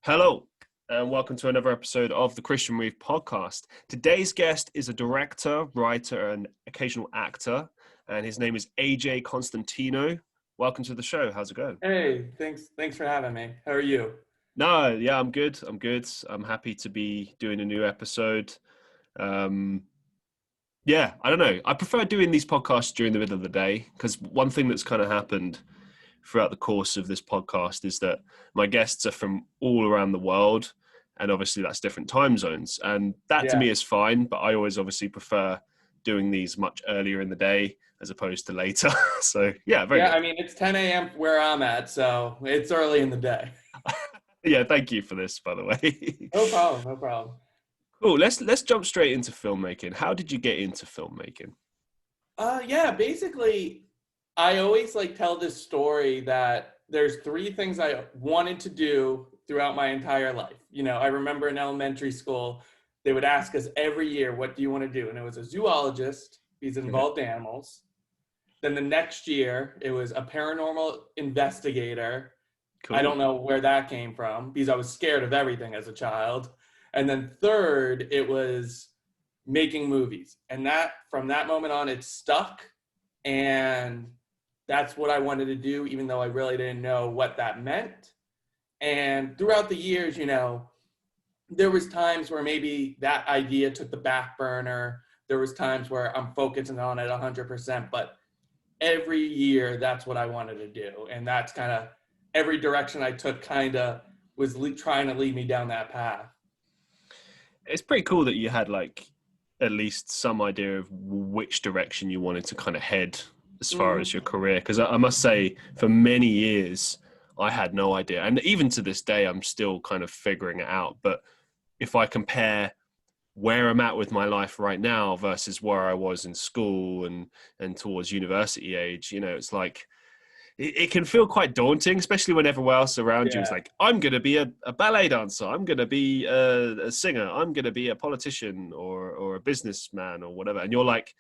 Hello, and welcome to another episode of the Christian Reeve podcast. Today's guest is a director, writer, and occasional actor, and his name is AJ Constantino. Welcome to the show. How's it going? Hey, thanks for having me. How are you? No, yeah, I'm good. I'm happy to be doing a new episode. Yeah, I don't know. I prefer doing these podcasts during the middle of the day because one thing that's kind of happened throughout the course of this podcast is that my guests are from all around the world, and obviously that's different time zones, and that to Yeah. me is fine, but I always obviously prefer doing these much earlier in the day as opposed to later. So yeah, very Yeah, good. I mean, it's 10 a.m. where I'm at, so it's early in the day. Yeah, thank you for this, by the way. No problem, no problem. Cool. Let's jump straight into filmmaking. How did you get into filmmaking? Yeah, basically, I always tell this story that there's three things I wanted to do throughout my entire life. I remember in elementary school, they would ask us every year, what do you want to do? And it was a zoologist, because it involved animals. Then the next year, it was a paranormal investigator. Cool. I don't know where that came from because I was scared of everything as a child. And then third, it was making movies. And that from that moment on, it stuck. And that's what I wanted to do, even though I really didn't know what that meant. And throughout the years, there was times where maybe that idea took the back burner. There was times where I'm focusing on it 100%, but every year that's what I wanted to do. And that's kind of every direction I took kind of was trying to lead me down that path. It's pretty cool that you had at least some idea of which direction you wanted to kind of head as far as your career. Because I must say, for many years, I had no idea. And even to this day, I'm still kind of figuring it out. But if I compare where I'm at with my life right now versus where I was in school and towards university age, it's like, it can feel quite daunting, especially when everyone else around you is like, I'm going to be a ballet dancer. I'm going to be a singer. I'm going to be a politician or a businessman or whatever. And you're like,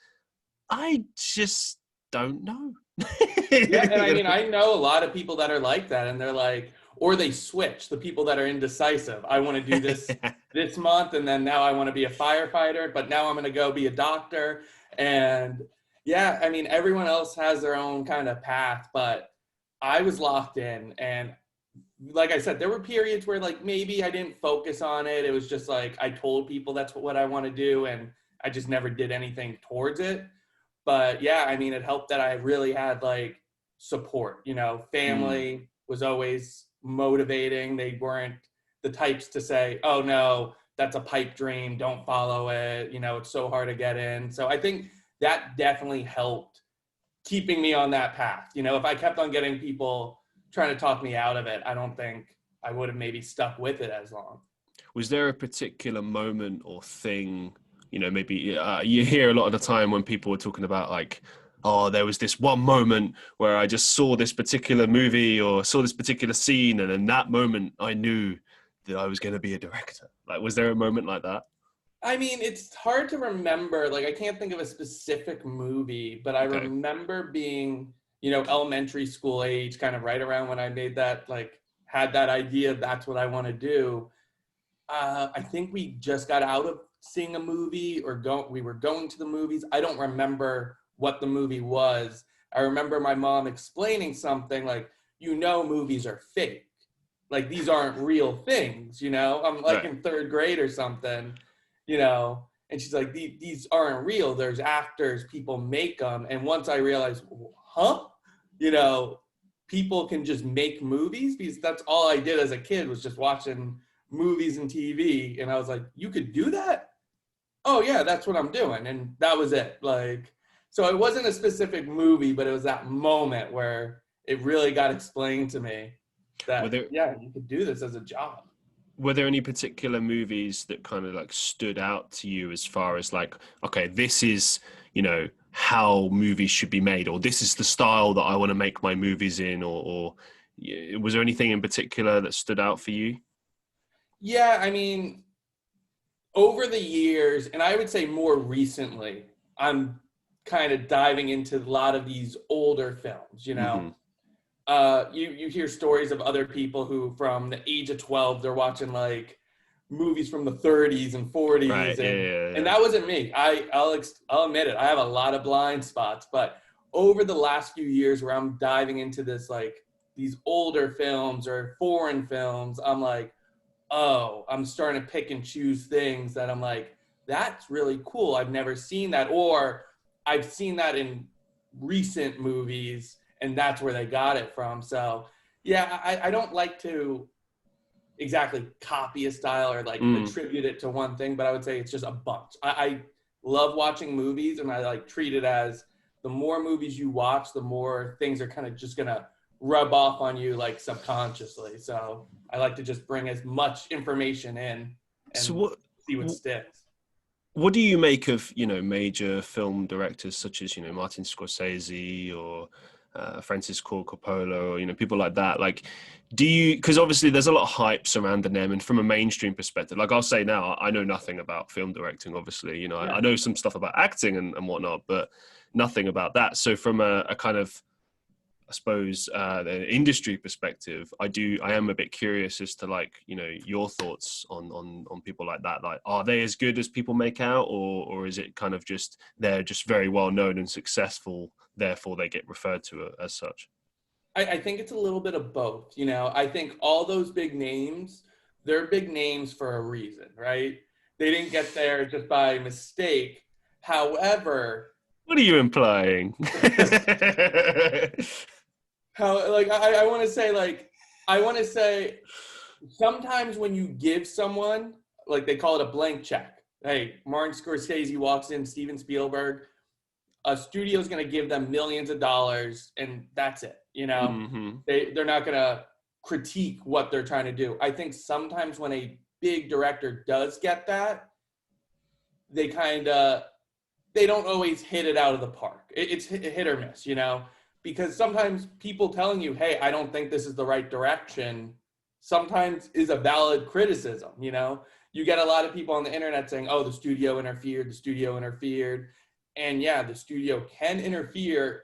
I just don't know. Yeah, and I mean, I know a lot of people that are like that, and they're like, or they switch, the people that are indecisive. I want to do this this month, and then now I want to be a firefighter, but now I'm going to go be a doctor. And yeah, I mean, everyone else has their own kind of path, but I was locked in. And like I said, there were periods where maybe I didn't focus on it. It was just I told people that's what I want to do, and I just never did anything towards it. But yeah, I mean, it helped that I really had support. Family was always motivating. They weren't the types to say, oh no, that's a pipe dream, don't follow it, it's so hard to get in. So I think that definitely helped keeping me on that path. If I kept on getting people trying to talk me out of it, I don't think I would have maybe stuck with it as long. Was there a particular moment or thing, maybe you hear a lot of the time when people are talking about oh, there was this one moment where I just saw this particular movie or saw this particular scene, and in that moment I knew that I was going to be a director. Was there a moment like that? I mean, it's hard to remember. I can't think of a specific movie, but I remember being, elementary school age, kind of right around when I made that, had that idea, that's what I want to do. I think we just got out of seeing a movie we were going to the movies. I don't remember what the movie was. I remember my mom explaining something movies are fake. These aren't real things, I'm in third grade or something, and she's like, these aren't real. There's actors, people make them. And once I realized, people can just make movies, because that's all I did as a kid was just watching movies and TV. And I was like, you could do that? Oh yeah, that's what I'm doing. And that was it. So it wasn't a specific movie, but it was that moment where it really got explained to me that, you could do this as a job. Were there any particular movies that kind of stood out to you as far as okay, this is, how movies should be made, or this is the style that I want to make my movies in, or was there anything in particular that stood out for you? Yeah, I mean, over the years, and I would say more recently, I'm kind of diving into a lot of these older films, you hear stories of other people who from the age of 12, they're watching like movies from the 30s and 40s. Right. And that wasn't me. I'll admit it. I have a lot of blind spots, but over the last few years where I'm diving into this, like these older films or foreign films, I'm like, oh, I'm starting to pick and choose things that I'm like, that's really cool. I've never seen that, or I've seen that in recent movies and that's where they got it from. So yeah, I don't like to exactly copy a style or like attribute it to one thing, but I would say it's just a bunch. I love watching movies, and I like treat it as the more movies you watch, the more things are kind of just gonna rub off on you like subconsciously. So I like to just bring as much information in and see what sticks. What do you make of, major film directors such as, Martin Scorsese or Francis Ford Coppola, or, people like that? Like, because obviously there's a lot of hype surrounding them, and from a mainstream perspective, like I'll say now, I know nothing about film directing, obviously, I know some stuff about acting and whatnot, but nothing about that. So from a kind of, I suppose, the industry perspective, I am a bit curious as to like, your thoughts on people like that. Like, are they as good as people make out, or is it kind of just, they're just very well known and successful, therefore they get referred to as such? I think it's a little bit of both. I think all those big names, they're big names for a reason, right? They didn't get there just by mistake. However, what are you implying? I want to say sometimes when you give someone, like they call it a blank check. Hey, Martin Scorsese walks in, Steven Spielberg, a studio's going to give them millions of dollars and that's it. They're not going to critique what they're trying to do. I think sometimes when a big director does get that, they don't always hit it out of the park. It's hit or miss, because sometimes people telling you, hey, I don't think this is the right direction, sometimes is a valid criticism. You get a lot of people on the internet saying, oh, the studio interfered. And yeah, the studio can interfere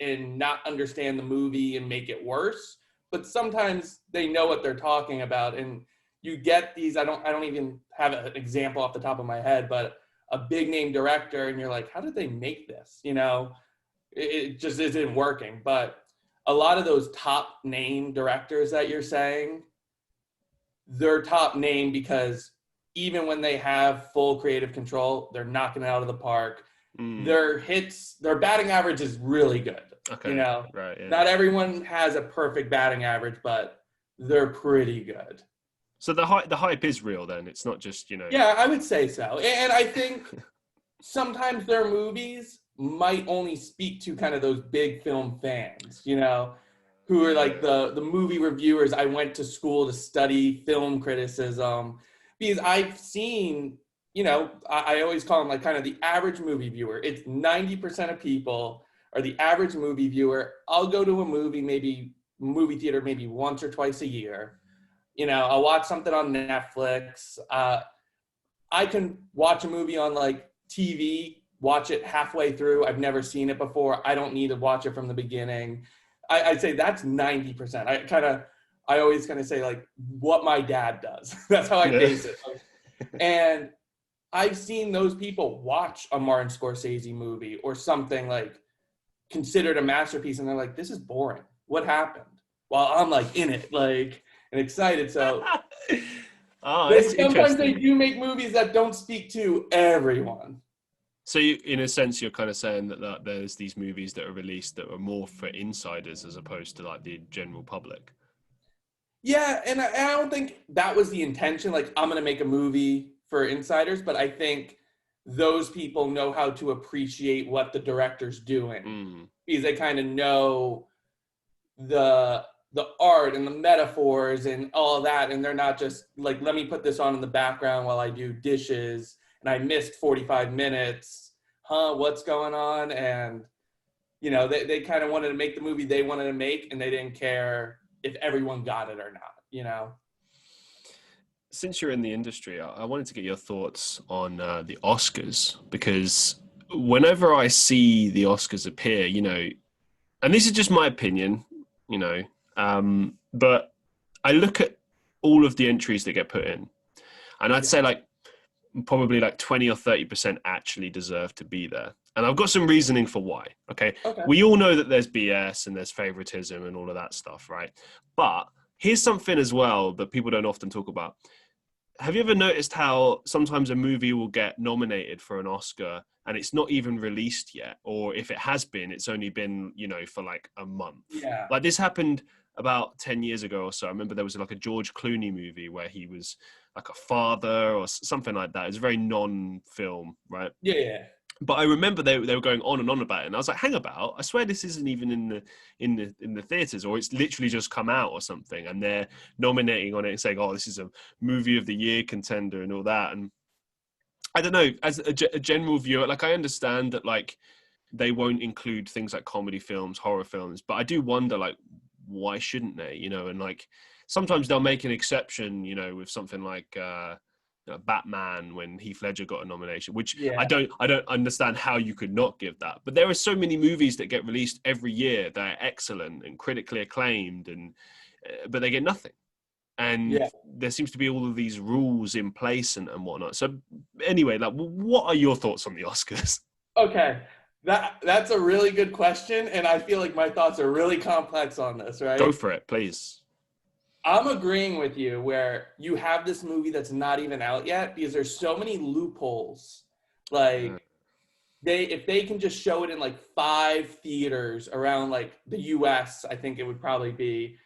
and not understand the movie and make it worse, but sometimes they know what they're talking about. And you get these, I don't even have an example off the top of my head, but a big name director, and you're like, how did they make this? It just isn't working. But a lot of those top name directors that you're saying, they're top name because even when they have full creative control, they're knocking it out of the park. Their batting average is really good. Okay. Right. Yeah. Not everyone has a perfect batting average, but they're pretty good. So the hype is real then. It's not just, Yeah, I would say so. And I think sometimes their movies might only speak to kind of those big film fans, who are like the movie reviewers. I went to school to study film criticism because I've seen, I always call them like kind of the average movie viewer. It's 90% of people are the average movie viewer. I'll go to a movie theater maybe once or twice a year. I'll watch something on Netflix. I can watch a movie on like TV, watch it halfway through. I've never seen it before. I don't need to watch it from the beginning. I'd say that's 90%. I always kind of say like what my dad does. That's how I base it. And I've seen those people watch a Martin Scorsese movie or something like considered a masterpiece, and they're like, this is boring. What happened? While I'm like in it, like, and excited. So sometimes they do make movies that don't speak to everyone. So in a sense, you're kind of saying that there's these movies that are released that are more for insiders as opposed to like the general public. Yeah, and I don't think that was the intention. Like, I'm going to make a movie for insiders, but I think those people know how to appreciate what the director's doing because they kind of know the art and the metaphors and all that, and they're not just like, let me put this on in the background while I do dishes and I missed 45 minutes. What's going on? And they kind of wanted to make the movie they wanted to make, and they didn't care if everyone got it or not. Since you're in the industry, I wanted to get your thoughts on the Oscars, because whenever I see the Oscars appear, and this is just my opinion, you know. But I look at all of the entries that get put in, and I'd say like probably like 20 or 30% actually deserve to be there. And I've got some reasoning for why. Okay. We all know that there's BS and there's favoritism and all of that stuff, right? But here's something as well that people don't often talk about. Have you ever noticed how sometimes a movie will get nominated for an Oscar and it's not even released yet? Or if it has been, it's only been, you know, for like a month. Yeah. Like this happened about 10 years ago or so. I remember there was like a George Clooney movie where he was like a father or something like that. It's a very non-film, right? Yeah. But I remember they were going on and on about it, and I was like, "Hang about! I swear this isn't even in the theaters, or it's literally just come out or something." And they're nominating on it and saying, "Oh, this is a movie of the year contender" and all that. And I don't know, as a general viewer, like I understand that like they won't include things like comedy films, horror films, but I do wonder like why shouldn't they? You know, and like sometimes they'll make an exception, you know, with something like. Batman when Heath Ledger got a nomination, which I don't understand how you could not give that. But there are so many movies that get released every year that are excellent and critically acclaimed, and but they get nothing. And there seems to be all of these rules in place and whatnot. So anyway, like, what are your thoughts on the Oscars? Okay, that's a really good question, and I feel like my thoughts are really complex on this. Right? Go for it, please. I'm agreeing with you where you have this movie that's not even out yet because there's so many loopholes. Like if they can just show it in like 5 theaters around like the US, I think it would probably be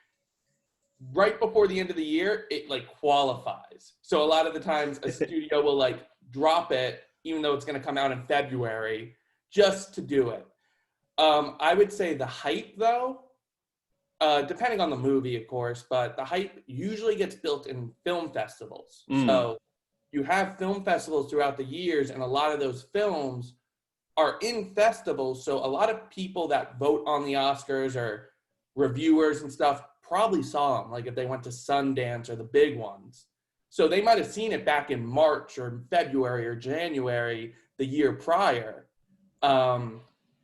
right before the end of the year, it like qualifies. So a lot of the times a studio will like drop it, even though it's going to come out in February, just to do it. I would say the hype though, depending on the movie, of course, but the hype usually gets built in film festivals. So you have film festivals throughout the years, and a lot of those films are in festivals. So a lot of people that vote on the Oscars or reviewers and stuff probably saw them, like if they went to Sundance or the big ones. So they might have seen it back in March or February or January the year prior.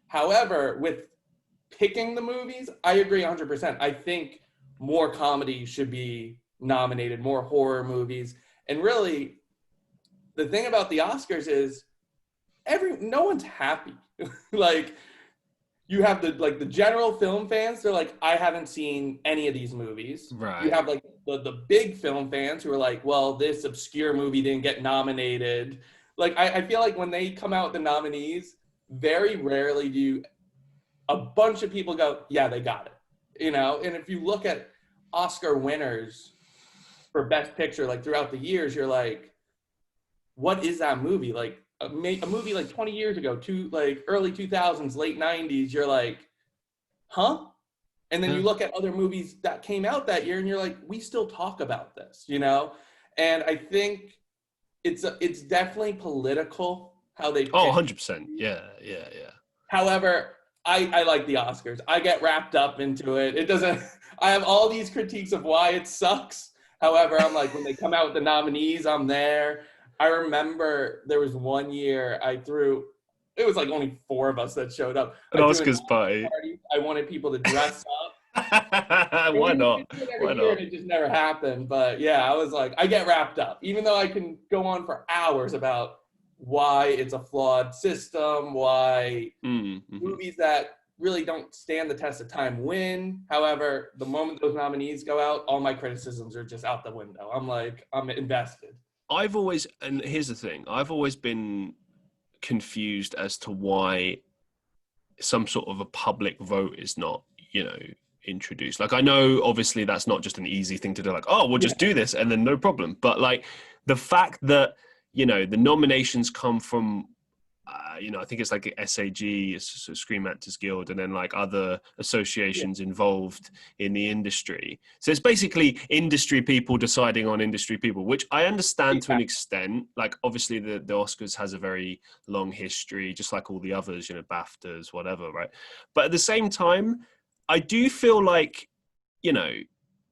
However, with picking the movies, I agree 100%. I think more comedy should be nominated, more horror movies. And really, the thing about the Oscars is no one's happy. Like you have the general film fans, they're like, I haven't seen any of these movies. Right. You have like the big film fans who are like, well, this obscure movie didn't get nominated. Like I feel like when they come out with the nominees, very rarely do a bunch of people go, yeah, they got it, you know? And if you look at Oscar winners for Best Picture, like throughout the years, you're like, what is that movie? Like a movie like 20 years ago, like early 2000s, late 90s, you're like, huh? And then you look at other movies that came out that year and you're like, we still talk about this, you know? And I think it's definitely political how they pick. 100%. Yeah. However, I like the Oscars. I get wrapped up into it. It doesn't, I have all these critiques of why it sucks. However, I'm like, when they come out with the nominees, I'm there. I remember there was one year it was like only 4 of us that showed up. An Oscars party. I wanted people to dress up. Why not? Why not? And it just never happened. But yeah, I was like, I get wrapped up. Even though I can go on for hours about why it's a flawed system, why movies that really don't stand the test of time win. However, the moment those nominees go out, all my criticisms are just out the window. I'm like, I'm invested. And here's the thing, I've always been confused as to why some sort of a public vote is not, you know, introduced. Like, I know obviously that's not just an easy thing to do, like, oh, we'll just do this and then no problem. But like the fact that, you know, the nominations come from, you know, I think it's like SAG, Screen Actors Guild, and then like other associations involved in the industry. So it's basically industry people deciding on industry people, which I understand to an extent. Like, obviously the Oscars has a very long history, just like all the others, you know, BAFTAs, whatever, right? But at the same time, I do feel like, you know,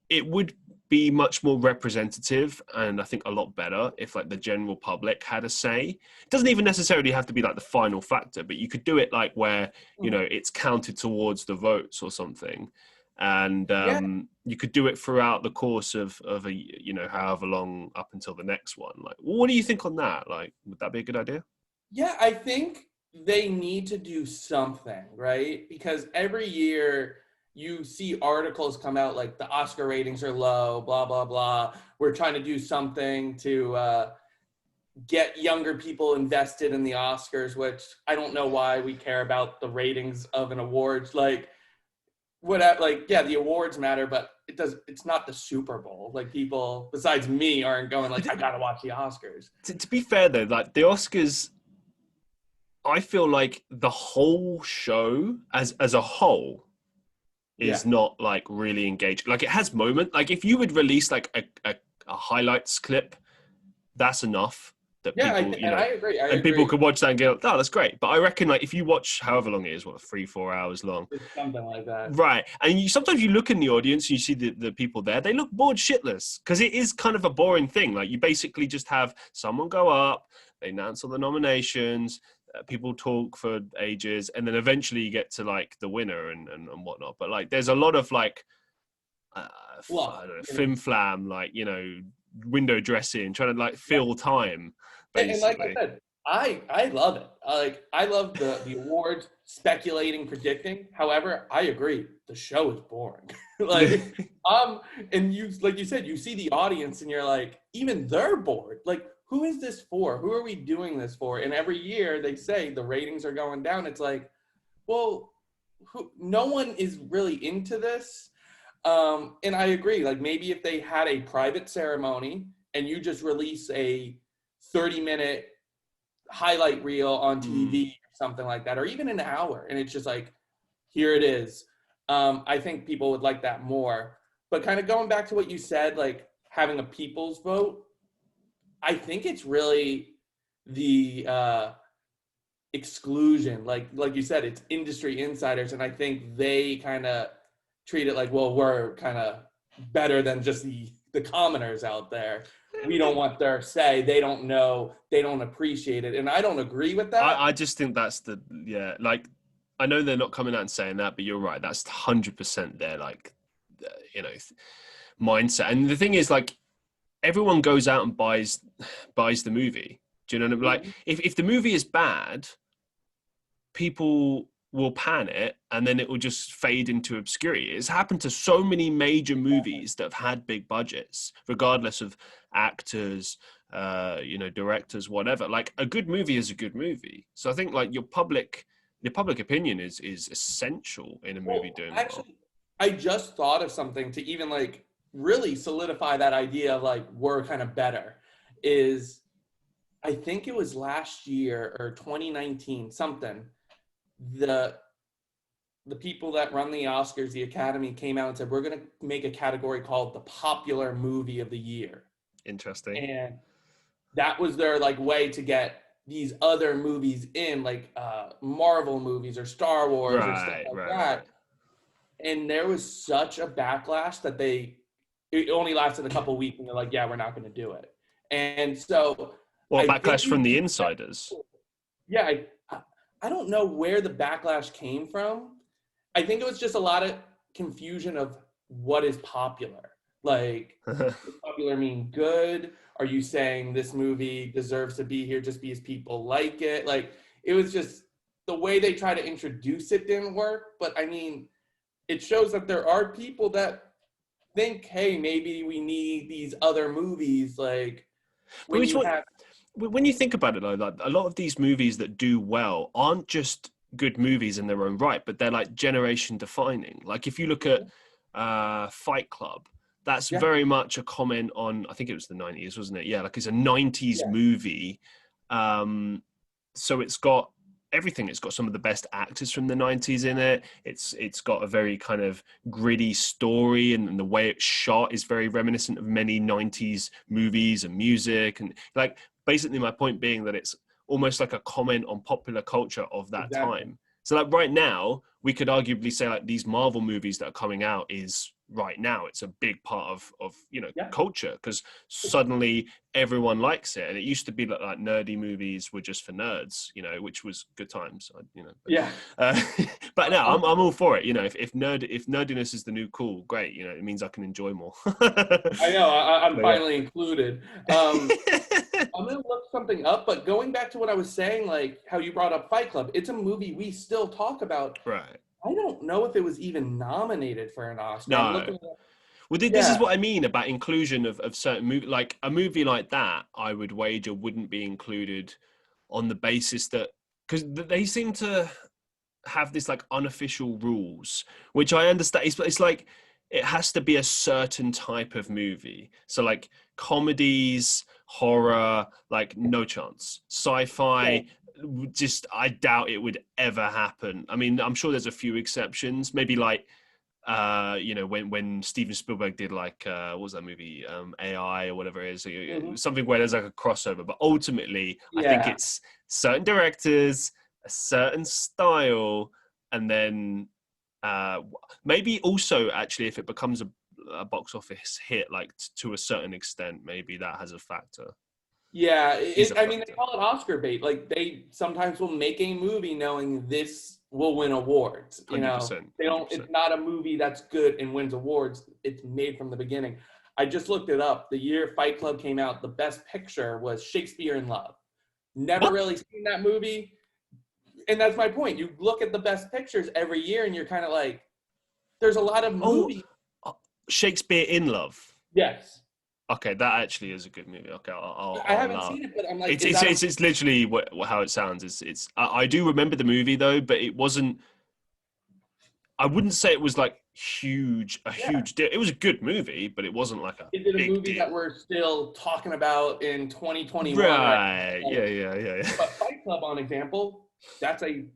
it would be much more representative and I think a lot better if like the general public had a say. It doesn't even necessarily have to be like the final factor, but you could do it like where, you know, it's counted towards the votes or something. and Yeah. you could do it throughout the course of a, you know, however long up until the next one. Like, what do you think on that? Like, would that be a good idea? Yeah, I think they need to do something, right? Because every year you see articles come out like the Oscar ratings are low, blah, blah, blah. We're trying to do something to get younger people invested in the Oscars, which I don't know why we care about the ratings of an awards. Like, whatever, like, yeah, the awards matter, but it's not the Super Bowl. Like, people besides me aren't going like, I gotta watch the Oscars. To be fair though, like the Oscars, I feel like the whole show as a whole Yeah. is not like really engaged. Like, it has moment. Like, if you would release like a highlights clip, that's enough that Yeah, people, you know, I agree. I and agree. people could watch that and go, oh, that's great. But I reckon like if you watch however long it is, what, 3-4 hours long, It's something like that. right? And you sometimes you look in the audience and you see the people there, they look bored shitless because it is kind of a boring thing. Like, you basically just have someone go up, they announce all the nominations, people talk for ages, and then eventually you get to like the winner and whatnot. But like, there's a lot of like I don't know, flim flam, like, you know, window dressing, trying to like fill time, basically. And like I said, I love it. I love the awards, speculating, predicting. However, I agree, the show is boring. Like, and you, like you said, you see the audience and you're like, even they're bored. Like, who is this for? Who are we doing this for? And every year they say the ratings are going down. It's like, well, no one is really into this. And I agree, like, maybe if they had a private ceremony and you just release a 30-minute highlight reel on TV or something like that, or even an hour, and it's just like, here it is. I think people would like that more. But kind of going back to what you said, like having a people's vote, I think it's really the exclusion. Like you said, it's industry insiders, and I think they kind of treat it like, well, we're kind of better than just the commoners out there. We don't want their say. They don't know. They don't appreciate it. And I don't agree with that. I just think that's like, I know they're not coming out and saying that, but you're right. That's 100% their, like, you know, mindset. And the thing is, like, everyone goes out and buys the movie. Do you know what I mean? Like, if the movie is bad, people will pan it and then it will just fade into obscurity. It's happened to so many major movies that have had big budgets, regardless of actors, you know, directors, whatever. Like, a good movie is a good movie. So I think like your public opinion is essential in a movie doing well. I just thought of something to even like really solidify that idea of like, we're kind of better. Is, I think it was last year or 2019, something, the people that run the Oscars, the Academy, came out and said, we're going to make a category called the popular movie of the year. Interesting. And that was their like way to get these other movies in, like Marvel movies or Star Wars or stuff like that. Right. And there was such a backlash that it only lasted a couple of weeks and they're like, yeah, we're not going to do it. And so, well, backlash from the insiders. Yeah, I don't know where the backlash came from. I think it was just a lot of confusion of what is popular. Like, does popular mean good? Are you saying this movie deserves to be here just because people like it? Like, it was just the way they try to introduce it didn't work. But I mean, it shows that there are people that think, hey, maybe we need these other movies. Like, when you think about it, though, like, a lot of these movies that do well aren't just good movies in their own right, but they're like generation defining. Like, if you look at Fight Club, that's very much a comment on, I think it was the 90s, wasn't it? Yeah, like, it's a 90s movie. So it's got everything. It's got some of the best actors from the 90s in it. It's got a very kind of gritty story, and the way it's shot is very reminiscent of many 90s movies and music. And like, basically my point being that it's almost like a comment on popular culture of that time. So like right now, we could arguably say like these Marvel movies that are coming out is right now it's a big part of Yeah. culture, because suddenly everyone likes it. And it used to be like nerdy movies were just for nerds, which was good times, Yeah. uh, but no, I'm all for it. If nerdiness is the new cool, great. It means I can enjoy more. I know. I'm But finally included. I'm gonna look something up, but going back to what I was saying, like how you brought up Fight Club, it's a movie we still talk about. right. I don't know if it was even nominated for an Oscar. I'm No. looking at, Well, this is yeah, what I mean about inclusion of certain movies. Like a movie like that, I would wager wouldn't be included on the basis that, because they seem to have this like unofficial rules, which I understand. It's like it has to be a certain type of movie. So like comedies, horror, like no chance. yeah, Sci-fi, just I doubt it would ever happen. I mean, I'm sure there's a few exceptions. Maybe like when Steven Spielberg did like what was that movie, AI or whatever it is, something where there's like a crossover. But ultimately, I think yeah. it's certain directors, a certain style, and then maybe also actually if it becomes a box office hit, like to a certain extent, maybe that has a factor. Yeah, Is a I mean, they factor. call it Oscar bait. Like they sometimes will make a movie knowing this will win awards. 100%, They don't. 100%. It's not a movie that's good and wins awards. It's made from the beginning. I just looked it up. The year Fight Club came out, the best picture was Shakespeare in Love. Never What? really seen that movie, and that's my point. You look at the best pictures every year, and you're kind of like, there's a lot of Oh, movies. Shakespeare in Love. Yes, Okay, that actually is a good movie. Okay, I I'll haven't allow. seen it, but I'm like, It's is it's that it's, it's literally how it sounds. I do remember the movie though, but it wasn't. I wouldn't say it was like a yeah? huge deal. It was a good movie, but it wasn't like a Is it a big movie that deal. we're still talking about in 2021 right Right? now? Yeah, Like, yeah, yeah, yeah. but Fight Club, on example, that's a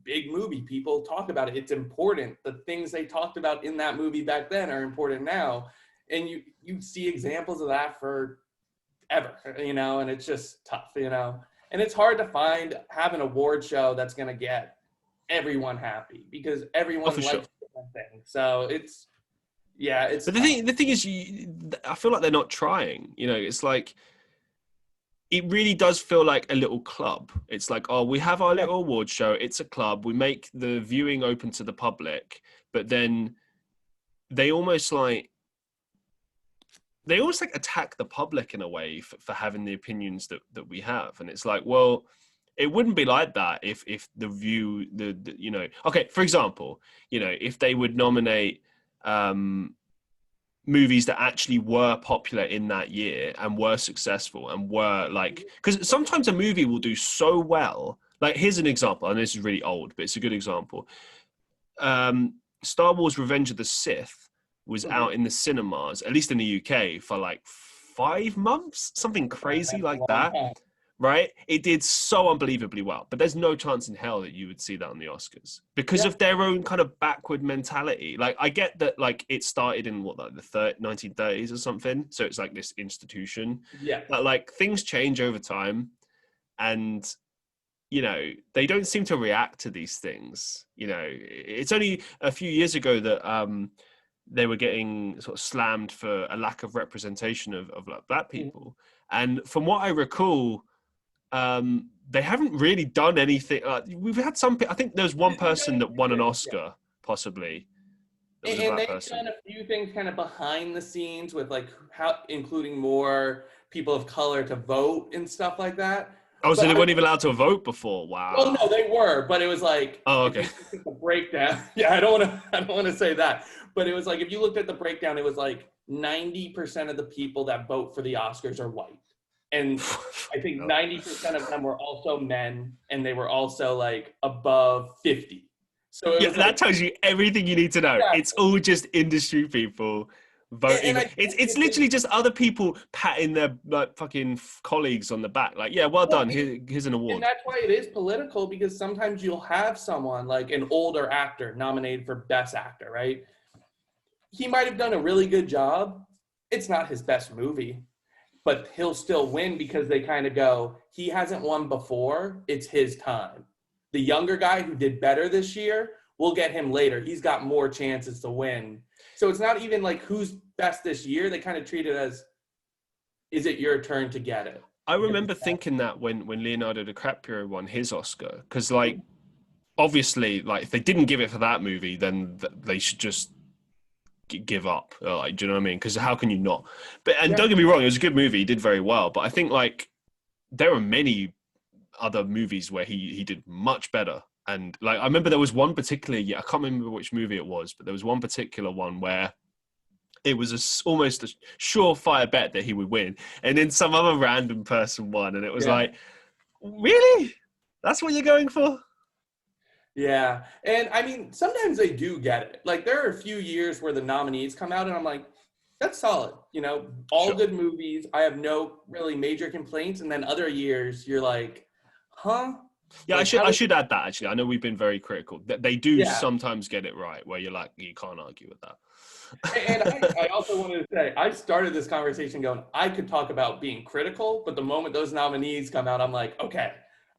big movie. People talk about it. It's important. The things they talked about in that movie back then are important now, and you see examples of that for ever, and it's just tough. And it's hard to have an award show that's going to get everyone happy because Oh, everyone for sure. likes different things. So it's But tough. the thing is, I feel like they're not trying. It's like it really does feel like a little club. It's like, oh, we have our Yeah. little award show. It's a club. We make the viewing open to the public, but then they almost like attack the public in a way for having the opinions that we have. And it's like, well, it wouldn't be like that if the view okay, for example, if they would nominate movies that actually were popular in that year and were successful and were like, because sometimes a movie will do so well. Like, here's an example, and this is really old, but it's a good example. Star Wars Revenge of the Sith was out in the cinemas, at least in the UK, for like 5 months, something crazy That's a like long that. time. Right? It did so unbelievably well, but there's no chance in hell that you would see that on the Oscars because Yeah. of their own kind of backward mentality. Like, I get that, like, it started in the 1930s or something, so it's like this institution, Yeah. but like things change over time, and they don't seem to react to these things. It's only a few years ago that they were getting sort of slammed for a lack of representation of like black people, and from what I recall, they haven't really done anything. We've had some. I think there's one They've done person a that few won an things, yeah. Oscar, possibly. That was a And black they've person. done a few things kind of behind the scenes with like how including more people of color to vote and stuff like that. Oh, so But they weren't even allowed to vote before. well, no, Wow. they were, but it was like Oh, if okay. you look at the breakdown, yeah, I don't want to say that, but it was like if you looked at the breakdown, it was like 90% of the people that vote for the Oscars are white, and I think 90% of them were also men, and they were also like above 50. So it Yeah, was that like, tells you everything you need to know. yeah, It's all just industry people voting. and I It's think it's literally just other people patting their like fucking colleagues on the back. Like, yeah, well done. Here's an and award. that's why it is political because sometimes you'll have someone like an older actor nominated for Best Actor, right? He might have done a really good job. It's not his best movie, but he'll still win because they kind of go, he hasn't won before. It's his time. The younger guy who did better this year, we'll get him later. He's got more chances to win. So it's not even like who's best this year. They kind of treat it as, is it your turn to get it? I remember thinking that when Leonardo DiCaprio won his Oscar, because like obviously like if they didn't give it for that movie, then they should just give up. Like, do you know what I mean? Because how can you not? But don't get me wrong, it was a good movie. He did very well, but I think like there are many other movies where he did much better. And like I remember there was one particular year, I can't remember which movie it was, but there was one particular one where it was almost a surefire bet that he would win, and then some other random person won, and it was like, really? That's what you're going for? Yeah. And I mean, sometimes they do get it. Like there are a few years where the nominees come out and I'm like, that's solid. You know, all good movies. I have no really major complaints. And then other years you're like, huh? Yeah, like, I should add that actually. I know we've been very critical. They do sometimes get it right where you're like, you can't argue with that. And I also wanted to say, I started this conversation going, I could talk about being critical, but the moment those nominees come out, I'm like, okay,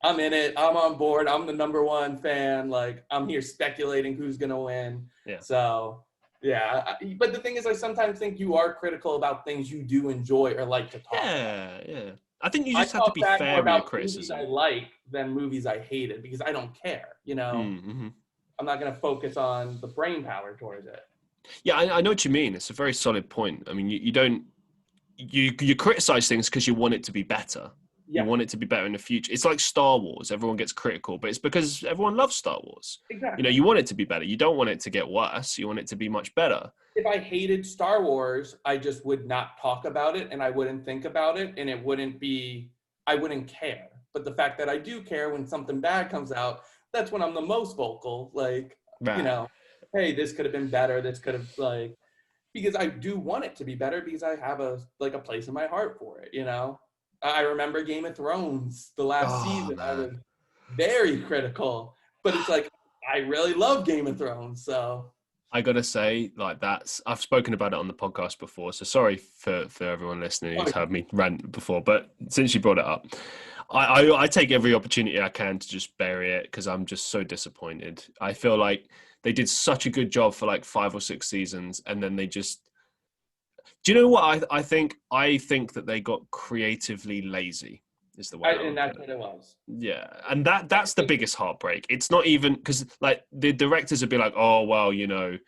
I'm in it. I'm on board. I'm the number one fan. Like, I'm here speculating who's going to win. Yeah. So, yeah. But the thing is, I sometimes think you are critical about things you do enjoy or like to talk about. Yeah. I think you just have to be fair with your criticism. Movies I like than movies I hated because I don't care. You know, I'm not going to focus on the brain power towards it. Yeah, I know what you mean. It's a very solid point. I mean, you criticize things because you want it to be better. You want it to be better in the future. It's like Star Wars. Everyone gets critical, but it's because everyone loves Star Wars. Exactly. You know, you want it to be better. You don't want it to get worse. You want it to be much better. If I hated Star Wars, I just would not talk about it and I wouldn't think about it and I wouldn't care. But the fact that I do care when something bad comes out, that's when I'm the most vocal. Like, you know, hey, this could have been better. This could have because I do want it to be better because I have a place in my heart for it, you know? I remember Game of Thrones, the last season. Man. I was very critical, but it's like, I really love Game of Thrones, so. I gotta say, like I've spoken about it on the podcast before, so sorry for everyone listening who's heard me rant before, but since you brought it up, I take every opportunity I can to just bury it because I'm just so disappointed. I feel like they did such a good job for like 5 or 6 seasons, and then they just... Do you know what I think? I think that they got creatively lazy. Is the way. And that's what it was. Yeah, and that's the biggest heartbreak. It's not even because like the directors would be like, oh well, you know,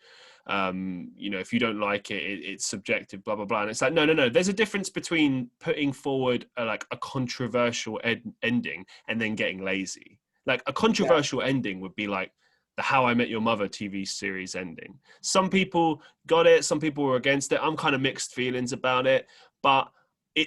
if you don't like it, it's subjective, blah blah blah. And it's like, no. There's a difference between putting forward a controversial ending and then getting lazy. Like a controversial ending would be like the How I Met Your Mother TV series ending. Some people got it, some people were against it. I'm kind of mixed feelings about it, but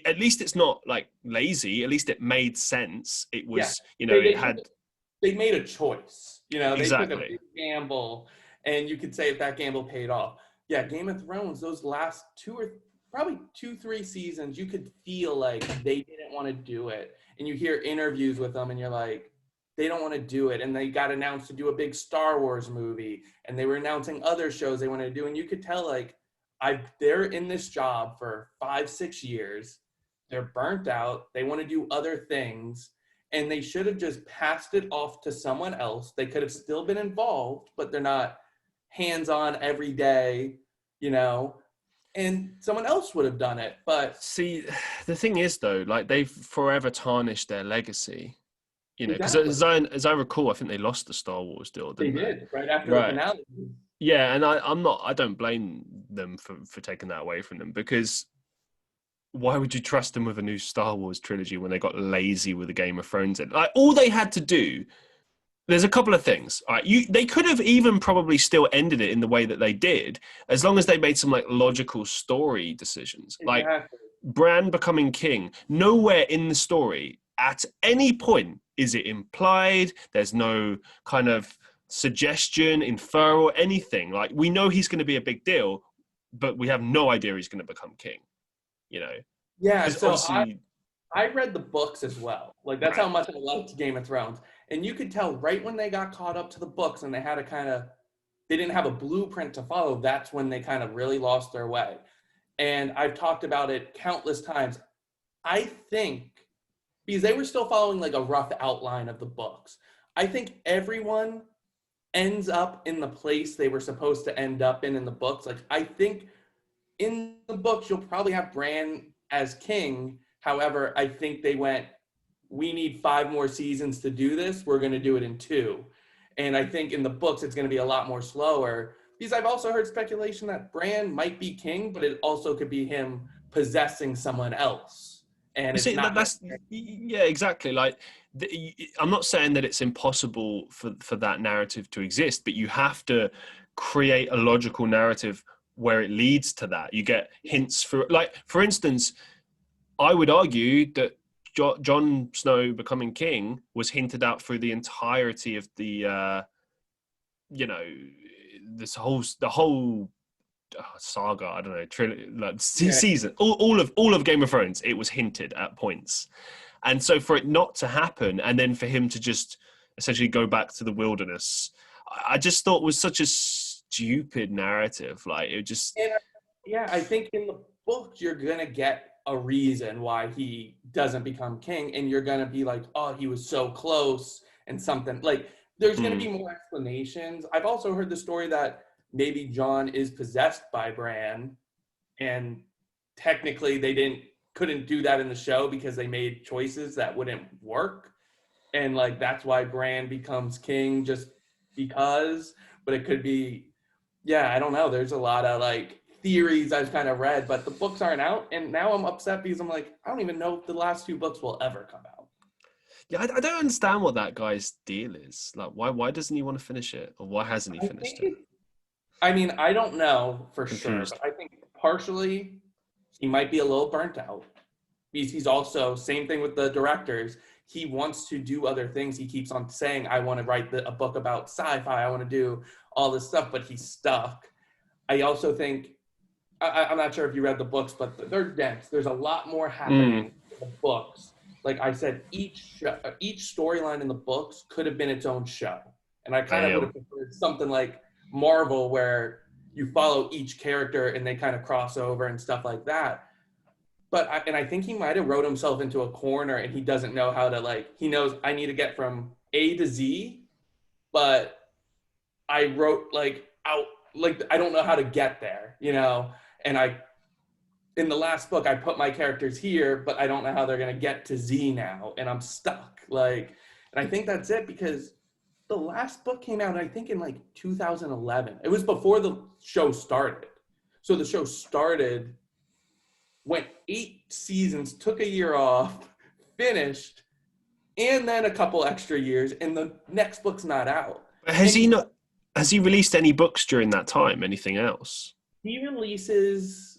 at least it's not like lazy. At least it made sense. It was, they made a choice. You know, exactly. They took a big gamble, and you could say if that gamble paid off. Yeah, Game of Thrones, those last 2-3 seasons, you could feel like they didn't want to do it. And you hear interviews with them, and you're like, they don't want to do it. And they got announced to do a big Star Wars movie, and they were announcing other shows they wanted to do. And you could tell like, they're in this job for 5-6 years. They're burnt out. They want to do other things, and they should have just passed it off to someone else. They could have still been involved, but they're not hands-on every day, you know, and someone else would have done it. But see, the thing is though, like they've forever tarnished their legacy. You know, because as I recall, I think they lost the Star Wars deal, didn't they? They did, right after the finale. Yeah, and I don't blame them for taking that away from them, because why would you trust them with a new Star Wars trilogy when they got lazy with the Game of Thrones? Like, all they had to do, there's a couple of things. All right, they could have even probably still ended it in the way that they did, as long as they made some like logical story decisions. Exactly. Like Bran becoming king, nowhere in the story at any point is it implied. There's no kind of suggestion, infer, anything. Like, we know he's going to be a big deal, but we have no idea he's going to become king, you know? Yeah, so I read the books as well. Like, that's how much I liked Game of Thrones. And you could tell right when they got caught up to the books and they had they didn't have a blueprint to follow, that's when they kind of really lost their way. And I've talked about it countless times. I think, because they were still following like a rough outline of the books, I think ends up in the place they were supposed to end up in the books. Like, I think in the books, you'll probably have Bran as king. However, I think they went, we need 5 more seasons to do this. We're going to do it in 2. And I think in the books, it's going to be a lot more slower. Because I've also heard speculation that Bran might be king, but it also could be him possessing someone else. And it's See, not. yeah, exactly. Like, I'm not saying that it's impossible for that narrative to exist, but you have to create a logical narrative where it leads to that. You get hints for instance, I would argue that Jon Snow becoming king was hinted at through the entirety of the, the whole saga. I don't know, season. All of Game of Thrones. It was hinted at points, and so for it not to happen, and then for him to just essentially go back to the wilderness, I just thought was such a stupid narrative. Like, it just. Yeah, I think in the book you're gonna get a reason why he doesn't become king, and you're gonna be like, oh, he was so close, and something like there's gonna be more explanations. I've also heard the story that maybe Jon is possessed by Bran, and technically they couldn't do that in the show because they made choices that wouldn't work, and like that's why Bran becomes king just because. But it could be, yeah, I don't know. There's a lot of like theories I've kind of read, but the books aren't out, and now I'm upset because I'm like, I don't even know if the last 2 books will ever come out. Yeah, I don't understand what that guy's deal is. Like, why doesn't he want to finish it, or why hasn't he finished it? I mean, I don't know for sure, but I think partially he might be a little burnt out. He's also, same thing with the directors. He wants to do other things. He keeps on saying, I want to write a book about sci-fi. I want to do all this stuff, but he's stuck. I also think, I'm not sure if you read the books, but they're dense. There's a lot more happening in the books. Like I said, each storyline in the books could have been its own show. And I kind of would have preferred something like Marvel where you follow each character and they kind of cross over and stuff like that. But I think he might have wrote himself into a corner, and he doesn't know how to, like, he knows I need to get from A to Z, but I wrote like out, like, I don't know how to get there, and in the last book, I put my characters here, but I don't know how they're going to get to Z now, and I'm stuck. Like, and I think that's it, because the last book came out, I think, in like 2011. It was before the show started. So the show started, went 8 seasons, took a year off, finished, and then a couple extra years, and the next book's not out. Has he released any books during that time? Anything else? He releases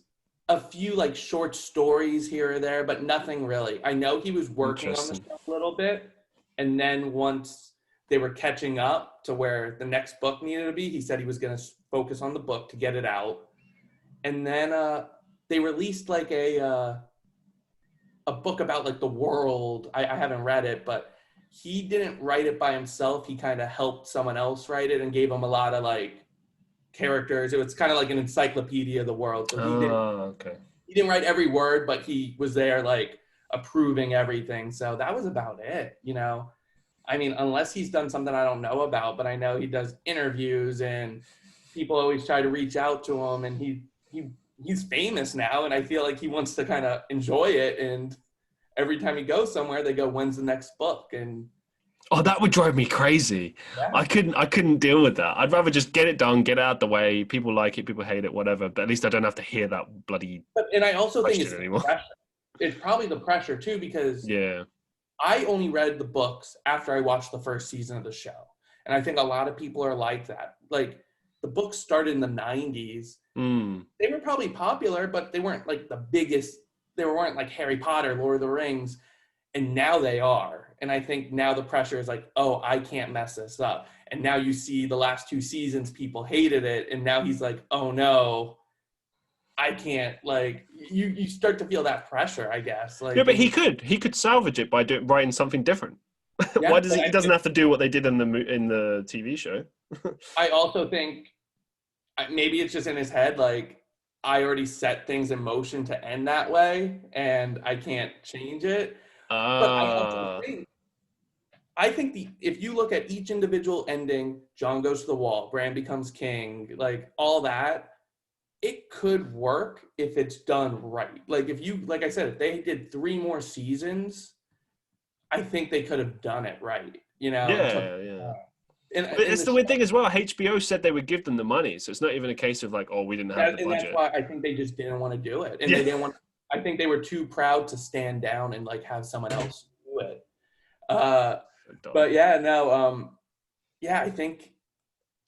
a few like short stories here or there, but nothing really. I know he was working on the show a little bit, and then once they were catching up to where the next book needed to be, he said he was going to focus on the book to get it out. And then they released like a book about like the world. I haven't read it, but he didn't write it by himself. He kind of helped someone else write it and gave him a lot of like characters. It was kind of like an encyclopedia of the world. So he didn't write every word, but he was there like approving everything. So that was about it, I mean, unless he's done something I don't know about, but I know he does interviews and people always try to reach out to him, and he's famous now, and I feel like he wants to kind of enjoy it, and every time he goes somewhere, they go, when's the next book? And that would drive me crazy. Yeah. I couldn't deal with that. I'd rather just get it done, get it out the way. People like it, people hate it, whatever, but at least I don't have to hear that bloody and I also think it's anymore. It's probably the pressure too, because I only read the books after I watched the first season of the show. And I think a lot of people are like that. Like, the books started in the 90s. They were probably popular, but they weren't like the biggest. They weren't like Harry Potter, Lord of the Rings. And now they are. And I think now the pressure is like, oh, I can't mess this up. And now you see the last 2 seasons, people hated it. And now he's like, oh no, I can't, like, you start to feel that pressure, I guess. Like, but he could salvage it by writing something different. Yeah, Why does he doesn't have to do what they did in the TV show? I also think maybe it's just in his head, like, I already set things in motion to end that way, and I can't change it. But I think if you look at each individual ending, John goes to the wall, Bran becomes king, like all that, it could work if it's done right. Like I said, if they did 3 more seasons, I think they could have done it right, and took. Yeah. But In it's the the show, weird thing as well. HBO said they would give them the money, so it's not even a case of like, oh, we didn't have the and that's budget. why I think they just didn't want to do it, and Yeah. they didn't want. I think they were too proud to stand down and like have someone else do it. But yeah, no, yeah, I think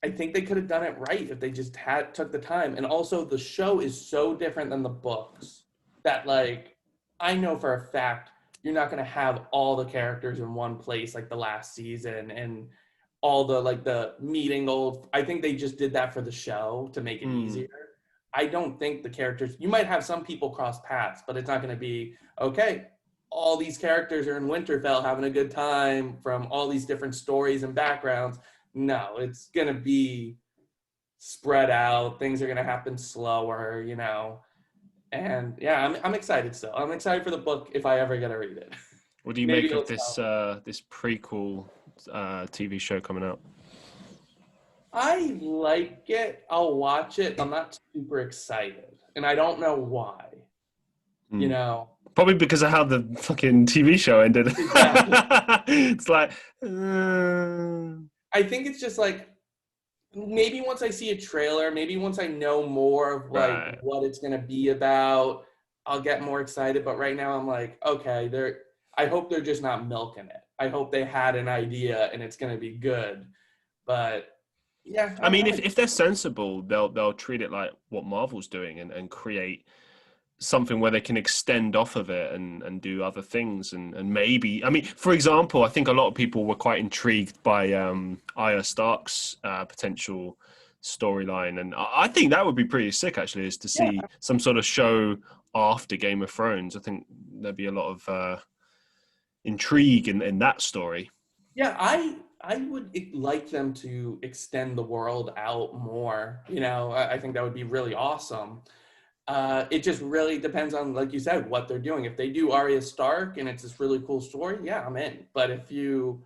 they could have done it right if they just took the time. And also the show is so different than the books that like I know for a fact you're not going to have all the characters in one place like the last season and all the like the meeting old. I think they just did that for the show to make it easier. I don't think the characters, you might have some people cross paths, but it's not going to be okay. All these characters are in Winterfell having a good time from all these different stories and backgrounds. No, it's going to be spread out. Things are going to happen slower, And yeah, I'm excited still. I'm excited for the book if I ever get to read it. What do you Maybe make of it'll this this prequel TV show coming out? I like it. I'll watch it. I'm not super excited. And I don't know why. Probably because of how the fucking TV show ended. Exactly. It's like I think it's just like maybe once I see a trailer, maybe once I know more of like right. what it's gonna be about, I'll get more excited. But right now I'm like, okay, I hope they're just not milking it. I hope they had an idea and it's gonna be good. But yeah. I mean, if they're sensible, they'll treat it like what Marvel's doing and create something where they can extend off of it and do other things and maybe, I mean, for example, I think a lot of people were quite intrigued by Arya Stark's potential storyline, and I think that would be pretty sick actually, is to see some sort of show after Game of Thrones. I think there'd be a lot of intrigue in that story. Yeah, I would like them to extend the world out more. I think that would be really awesome. It just really depends on, like you said, what they're doing. If they do Arya Stark and it's this really cool story, yeah, I'm in. But if you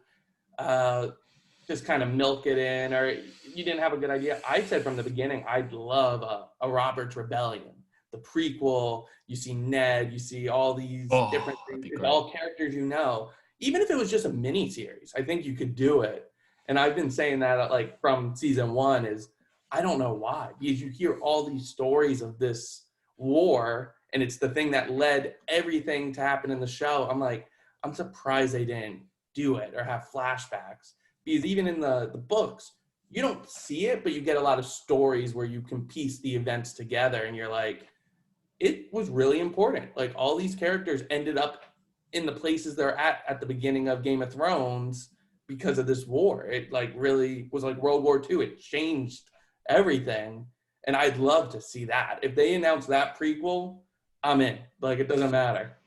just kind of milk it in, or you didn't have a good idea, I said from the beginning, I'd love a Robert's Rebellion, the prequel. You see Ned, you see all these different things, all characters Even if it was just a mini series, I think you could do it. And I've been saying that like from season 1 is, I don't know why, because you hear all these stories of this war and it's the thing that led everything to happen in the show. I'm like, I'm surprised they didn't do it or have flashbacks, because even in the books, you don't see it, but you get a lot of stories where you can piece the events together and you're like, it was really important. Like all these characters ended up in the places they're at the beginning of Game of Thrones because of this war. It like really was like World War II. It changed everything. And I'd love to see that. If they announce that prequel, I'm in. Like, it doesn't matter.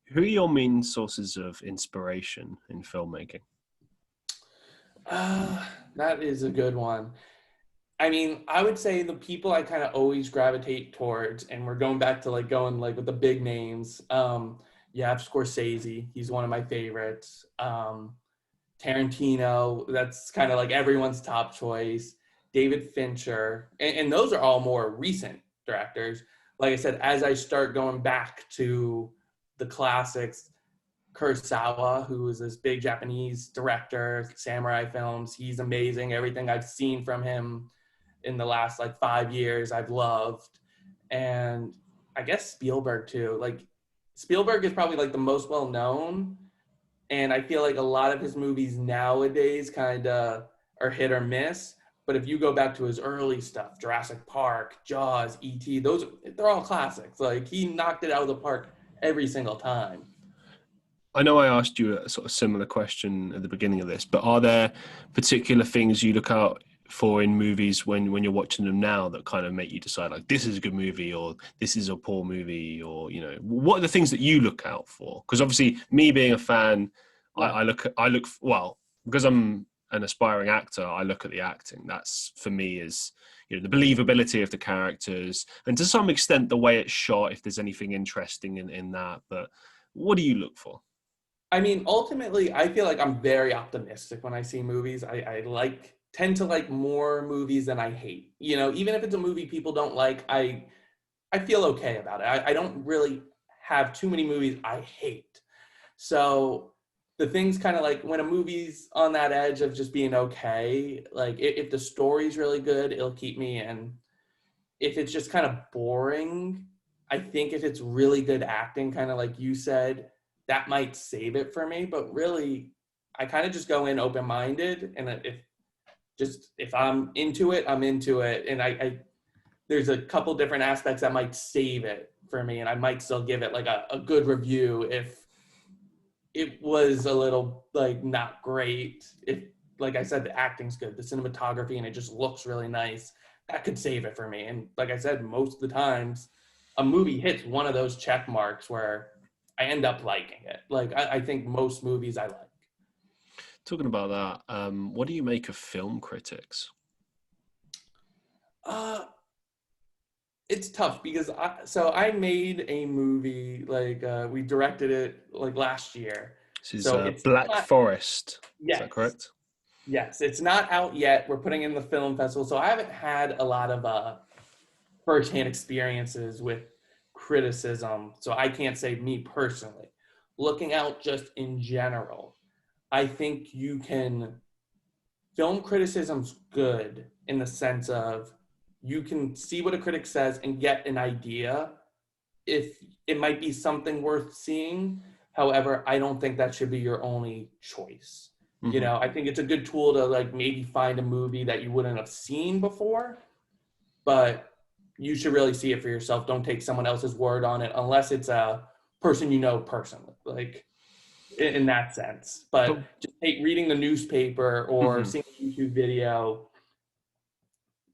Who are your main sources of inspiration in filmmaking? That is a good one. I mean, I would say the people I kind of always gravitate towards, and we're going back to like going like with the big names. Yeah, Scorsese. He's one of my favorites. Tarantino. That's kind of like everyone's top choice. David Fincher, and those are all more recent directors. Like I said, as I start going back to the classics, Kurosawa, who is this big Japanese director, samurai films, he's amazing. Everything I've seen from him in the last like 5 years, I've loved. And I guess Spielberg too. Like Spielberg is probably like the most well known, and I feel like a lot of his movies nowadays kind of are hit or miss. But if you go back to his early stuff, Jurassic Park, Jaws, E.T., they're all classics. Like, he knocked it out of the park every single time. I know I asked you a sort of similar question at the beginning of this, but are there particular things you look out for in movies when you're watching them now that kind of make you decide, like, this is a good movie or this is a poor movie, or, what are the things that you look out for? Because obviously, me being a fan, I look, well, because I'm an aspiring actor, I look at the acting. That's, for me, is the believability of the characters, and to some extent the way it's shot, if there's anything interesting in that. But what do you look for? I mean, ultimately, I feel like I'm very optimistic when I see movies. I tend to like more movies than I hate. You know, even if it's a movie people don't like, I feel okay about it. I don't really have too many movies I hate. So the things kind of like when a movie's on that edge of just being okay, like if the story's really good, it'll keep me. And if it's just kind of boring, I think if it's really good acting, kind of like you said, that might save it for me. But really, I kind of just go in open-minded, and if I'm into it, I'm into it. And I there's a couple different aspects that might save it for me, and I might still give it like a good review if it was a little like not great. If, like I said, the acting's good, the cinematography, and it just looks really nice, that could save it for me. And like I said, most of the times a movie hits one of those check marks where I end up liking it. Like I think most movies I like. Talking about that, what do you make of film critics? It's tough because I made a movie, like we directed it like last year. This is So it's Black not, Forest. Is that yes. correct? Yes, it's not out yet. We're putting in the film festival, so I haven't had a lot of firsthand experiences with criticism. So I can't say me personally. Looking out just in general, I think you can. Film criticism's good in the sense of you can see what a critic says and get an idea if it might be something worth seeing. However, I don't think that should be your only choice. You Mm-hmm. know, I think it's a good tool to like maybe find a movie that you wouldn't have seen before, but you should really see it for yourself. Don't take someone else's word on it unless it's a person you know personally, like in that sense. But But just reading the newspaper or mhm. seeing a YouTube video,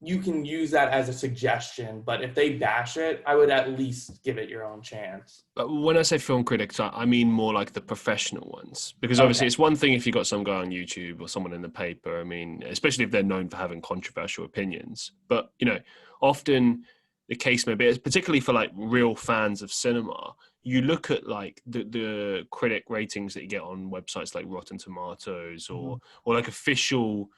you can use that as a suggestion. But if they bash it, I would at least give it your own chance. But when I say film critics, I mean more like the professional ones, because Okay. obviously it's one thing if you got some guy on YouTube or someone in the paper. I mean, especially if they're known for having controversial opinions. But you know, often the case may be, particularly for like real fans of cinema, you look at like the critic ratings that you get on websites like Rotten Tomatoes or like official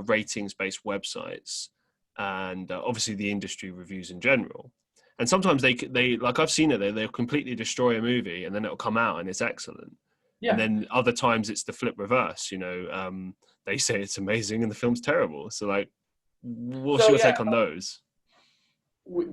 ratings based websites, and obviously the industry reviews in general. And sometimes they like I've seen it, they'll completely destroy a movie and then it'll come out and it's excellent. And Yeah. then other times it's the flip reverse, you know, they say it's amazing and the film's terrible. So like, what's So your yeah, take on those?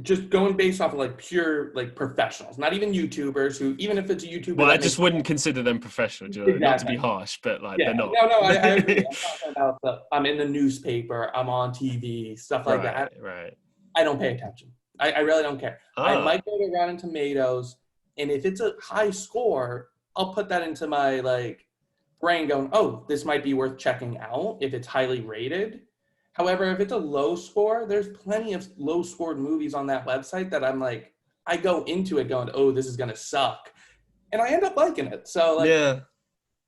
just going based off of like pure like professionals, not even YouTubers who, even if it's a YouTuber Well, I that just makes wouldn't consider them professional, you know, not to be exactly. harsh, but like they're Yeah, not. no, I agree. I'm talking about I'm in the newspaper, I'm on TV, stuff like that. Right, right. I don't pay attention. I really don't care. I Ah, might go to Rotten Tomatoes, and if it's a high score, I'll put that into my like brain going, oh, this might be worth checking out if it's highly rated. However, if it's a low score, there's plenty of low scored movies on that website that I'm like, I go into it going, oh, this is gonna suck. And I end up liking it. So like yeah.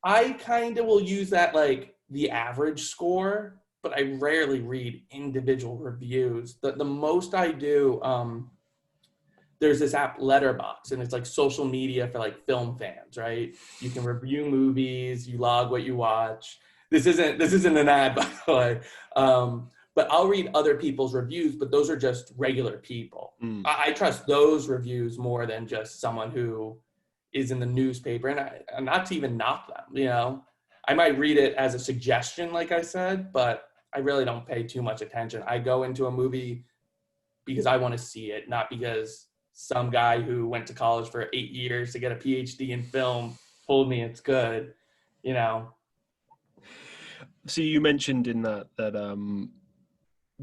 I kind of will use that like the average score, but I rarely read individual reviews. The most I do, there's this app Letterbox, and it's like social media for like film fans, right? You can review movies, you log what you watch. This isn't an ad, by the way. But I'll read other people's reviews, but those are just regular people. Mm. I trust those reviews more than just someone who is in the newspaper, and I'm not to even knock them. You know, I might read it as a suggestion, like I said, but I really don't pay too much attention. I go into a movie because I want to see it, not because some guy who went to college for 8 years to get a PhD in film told me it's good. You know. So you mentioned in that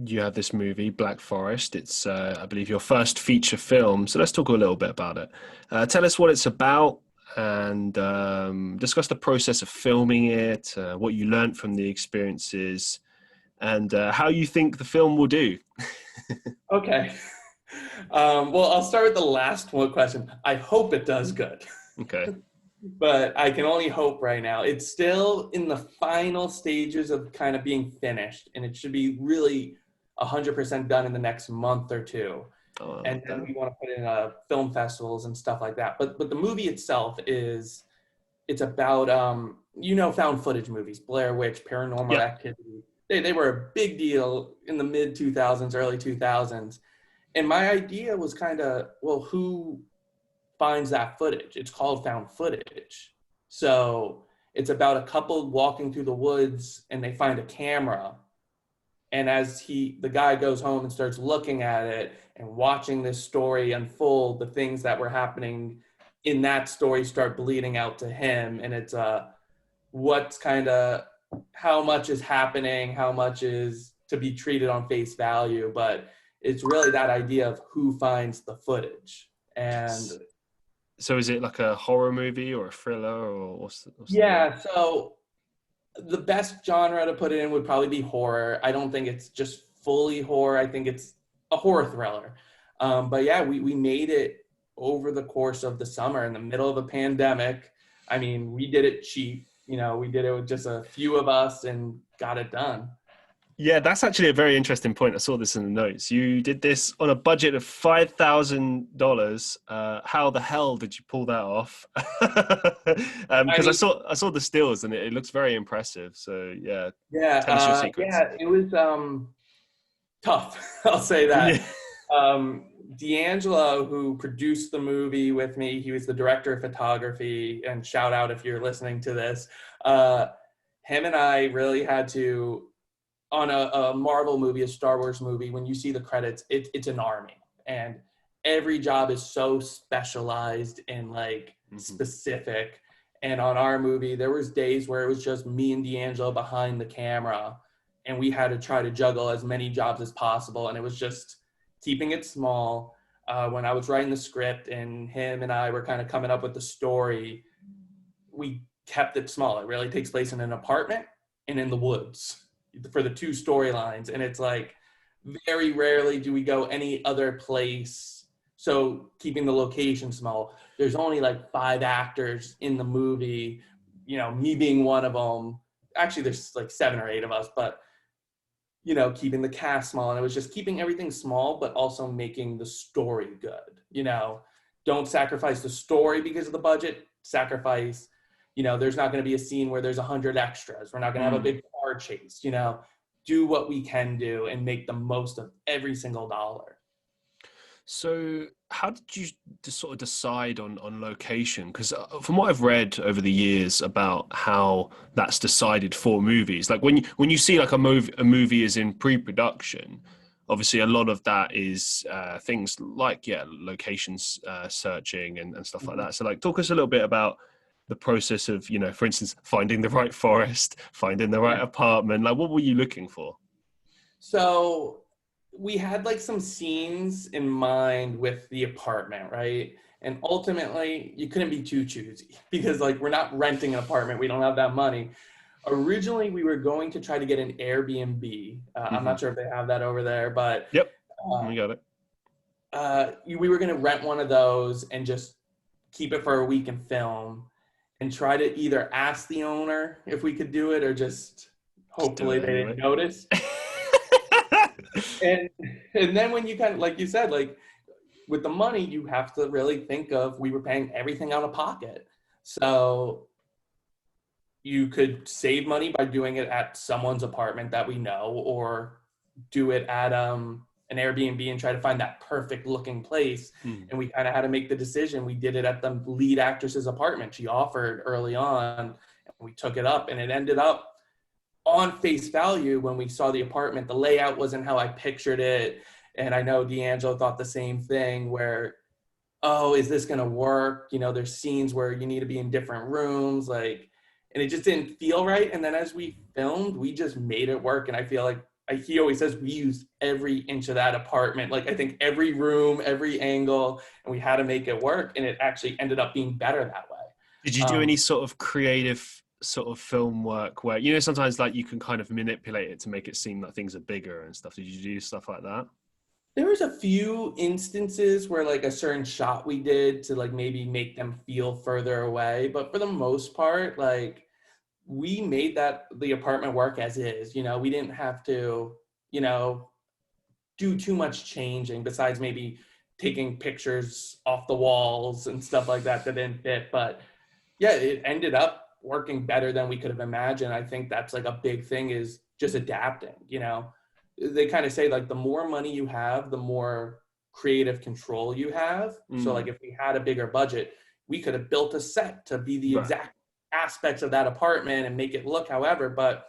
you have this movie, Black Forest. It's, I believe, your first feature film. So let's talk a little bit about it. Tell us what it's about and discuss the process of filming it, what you learned from the experiences, and how you think the film will do. Okay. Well, I'll start with the last one question. I hope it does good. Okay. But I can only hope right now. It's still in the final stages of kind of being finished, and it should be really 100% done in the next month or two. Oh, I And like then that. we want to put in film festivals and stuff like that. But the movie itself is it's about found footage movies, Blair Witch, Paranormal Yeah. Activity. They were a big deal in the mid 2000s, early 2000s. And my idea was kind of, well, who finds that footage? It's called found footage. So it's about a couple walking through the woods and they find a camera. And as the guy goes home and starts looking at it and watching this story unfold, the things that were happening in that story start bleeding out to him. And it's what's kind of, how much is happening, how much is to be treated on face value. But it's really that idea of who finds the footage. And so is it like a horror movie or a thriller, or what's the yeah, so the best genre to put it in would probably be horror. I don't think it's just fully horror. I think it's a horror thriller. But yeah, we made it over the course of the summer in the middle of a pandemic. I mean, we did it cheap. We did it with just a few of us and got it done. Yeah, that's actually a very interesting point. I saw this in the notes. You did this on a budget of $5,000. How the hell did you pull that off? Because I saw the stills and it looks very impressive. So yeah, tell us your secrets. Yeah, it was tough. I'll say that. Yeah. D'Angelo, who produced the movie with me, he was the director of photography. And shout out if you're listening to this. Him and I really had to. On a Marvel movie, a Star Wars movie, when you see the credits, it's an army. And every job is so specialized and specific. And on our movie, there was days where it was just me and D'Angelo behind the camera. And we had to try to juggle as many jobs as possible. And it was just keeping it small. When I was writing the script and him and I were kind of coming up with the story, we kept it small. It really takes place in an apartment and in the woods for the two storylines. And it's very rarely do we go any other place. So keeping the location small, there's only 5 actors in the movie, me being one of them. Actually, there's 7 or 8 of us, but keeping the cast small. And it was just keeping everything small, but also making the story good. Don't sacrifice the story because of the budget. Sacrifice, there's not going to be a scene where there's 100 extras. We're not going to have a big car chase. Do what we can do and make the most of every single dollar. So how did you sort of decide on location? Because from what I've read over the years about how that's decided for movies, when you see a movie is in pre-production, obviously a lot of that is things locations searching and stuff like that. So talk us a little bit about the process of, for instance, finding the right forest, finding the right apartment. What were you looking for? So we had some scenes in mind with the apartment, right? And ultimately, you couldn't be too choosy because we're not renting an apartment. We don't have that money. Originally, we were going to try to get an Airbnb. I'm not sure if they have that over there, but yep, we got it. We were going to rent one of those and just keep it for a week and film and try to either ask the owner if we could do it or just hopefully they didn't notice. And then when you kind of, like you said, with the money, you have to really think of, we were paying everything out of pocket. So you could save money by doing it at someone's apartment that we know, or do it at an Airbnb and try to find that perfect looking place. And we kind of had to make the decision. We did it at the lead actress's apartment. She offered early on, and we took it up, and it ended up on face value. When we saw the apartment, the layout wasn't how I pictured it. And I know D'Angelo thought the same thing, where, oh, is this going to work? There's scenes where you need to be in different rooms, and it just didn't feel right. And then as we filmed, we just made it work. And I feel he always says we used every inch of that apartment, I think every room, every angle, and we had to make it work. And it actually ended up being better that way. Did you do any sort of creative sort of film work where, sometimes you can kind of manipulate it to make it seem like things are bigger and stuff? Did you do stuff like that? There was a few instances where a certain shot we did to maybe make them feel further away. But for the most part, we made the apartment work as is. We didn't have to, do too much changing besides maybe taking pictures off the walls and stuff like that didn't fit. But yeah, it ended up working better than we could have imagined. I think that's like a big thing, is just adapting, you know. They kind of say like the more money you have, the more creative control you have. So like if we had a bigger budget, we could have built a set to be the Right. exact aspects of that apartment and make it look however, but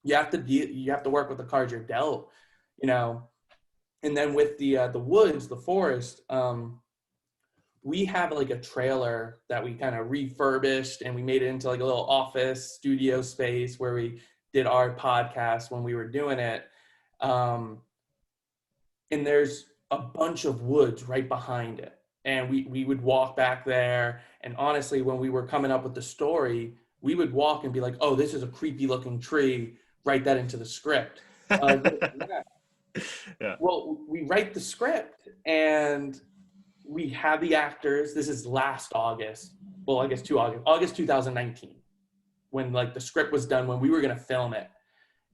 you have to work with the cards you're dealt, you know. And then with the woods, the forest, we have like a trailer that we kind of refurbished and we made it into like a little office studio space where we did our podcast when we were doing it. And there's a bunch of woods right behind it. And we would walk back there. And honestly, when we were coming up with the story, we would walk and be like, oh, this is a creepy looking tree. Write that into the script. Yeah. Well, we write the script and we have the actors. This is last August. Well, I guess August 2019, when like the script was done, when we were going to film it.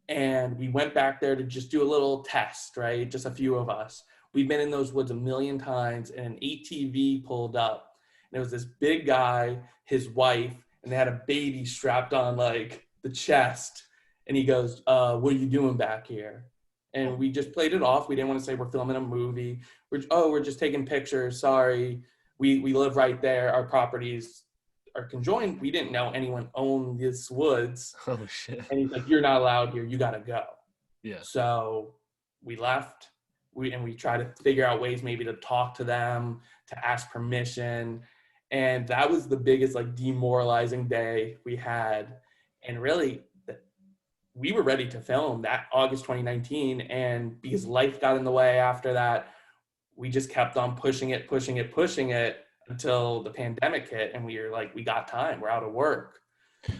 And we went back there to just do a little test, right? Just a few of us. We've been in those woods a million times, and an ATV pulled up. And it was this big guy, his wife, and they had a baby strapped on like the chest. And he goes, what are you doing back here? And we just played it off. We didn't want to say we're filming a movie. We're just taking pictures. Sorry. We live right there. Our properties are conjoined. We didn't know anyone owned this woods. Oh shit. And he's like, you're not allowed here. You got to go. Yeah. So we left. We tried to figure out ways maybe to talk to them, to ask permission. And that was the biggest like demoralizing day we had. And really, we were ready to film that August 2019. And because life got in the way after that, we just kept on pushing it until the pandemic hit. And we were like, we got time. We're out of work.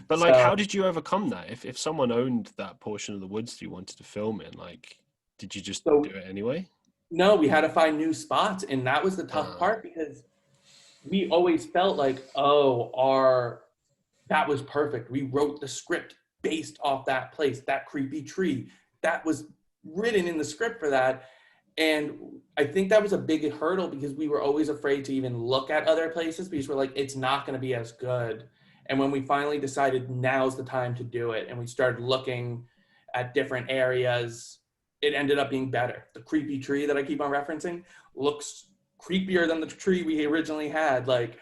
But like, how did you overcome that? If someone owned that portion of the woods you wanted to film in, like, did you just do it anyway? No, we had to find new spots. And that was the tough part, because we always felt like, that was perfect. We wrote the script based off that place, that creepy tree. That was written in the script for that. And I think that was a big hurdle, because we were always afraid to even look at other places, because we're like, it's not going to be as good. And when we finally decided now's the time to do it, and we started looking at different areas, it ended up being better. The creepy tree that I keep on referencing looks creepier than the tree we originally had. Like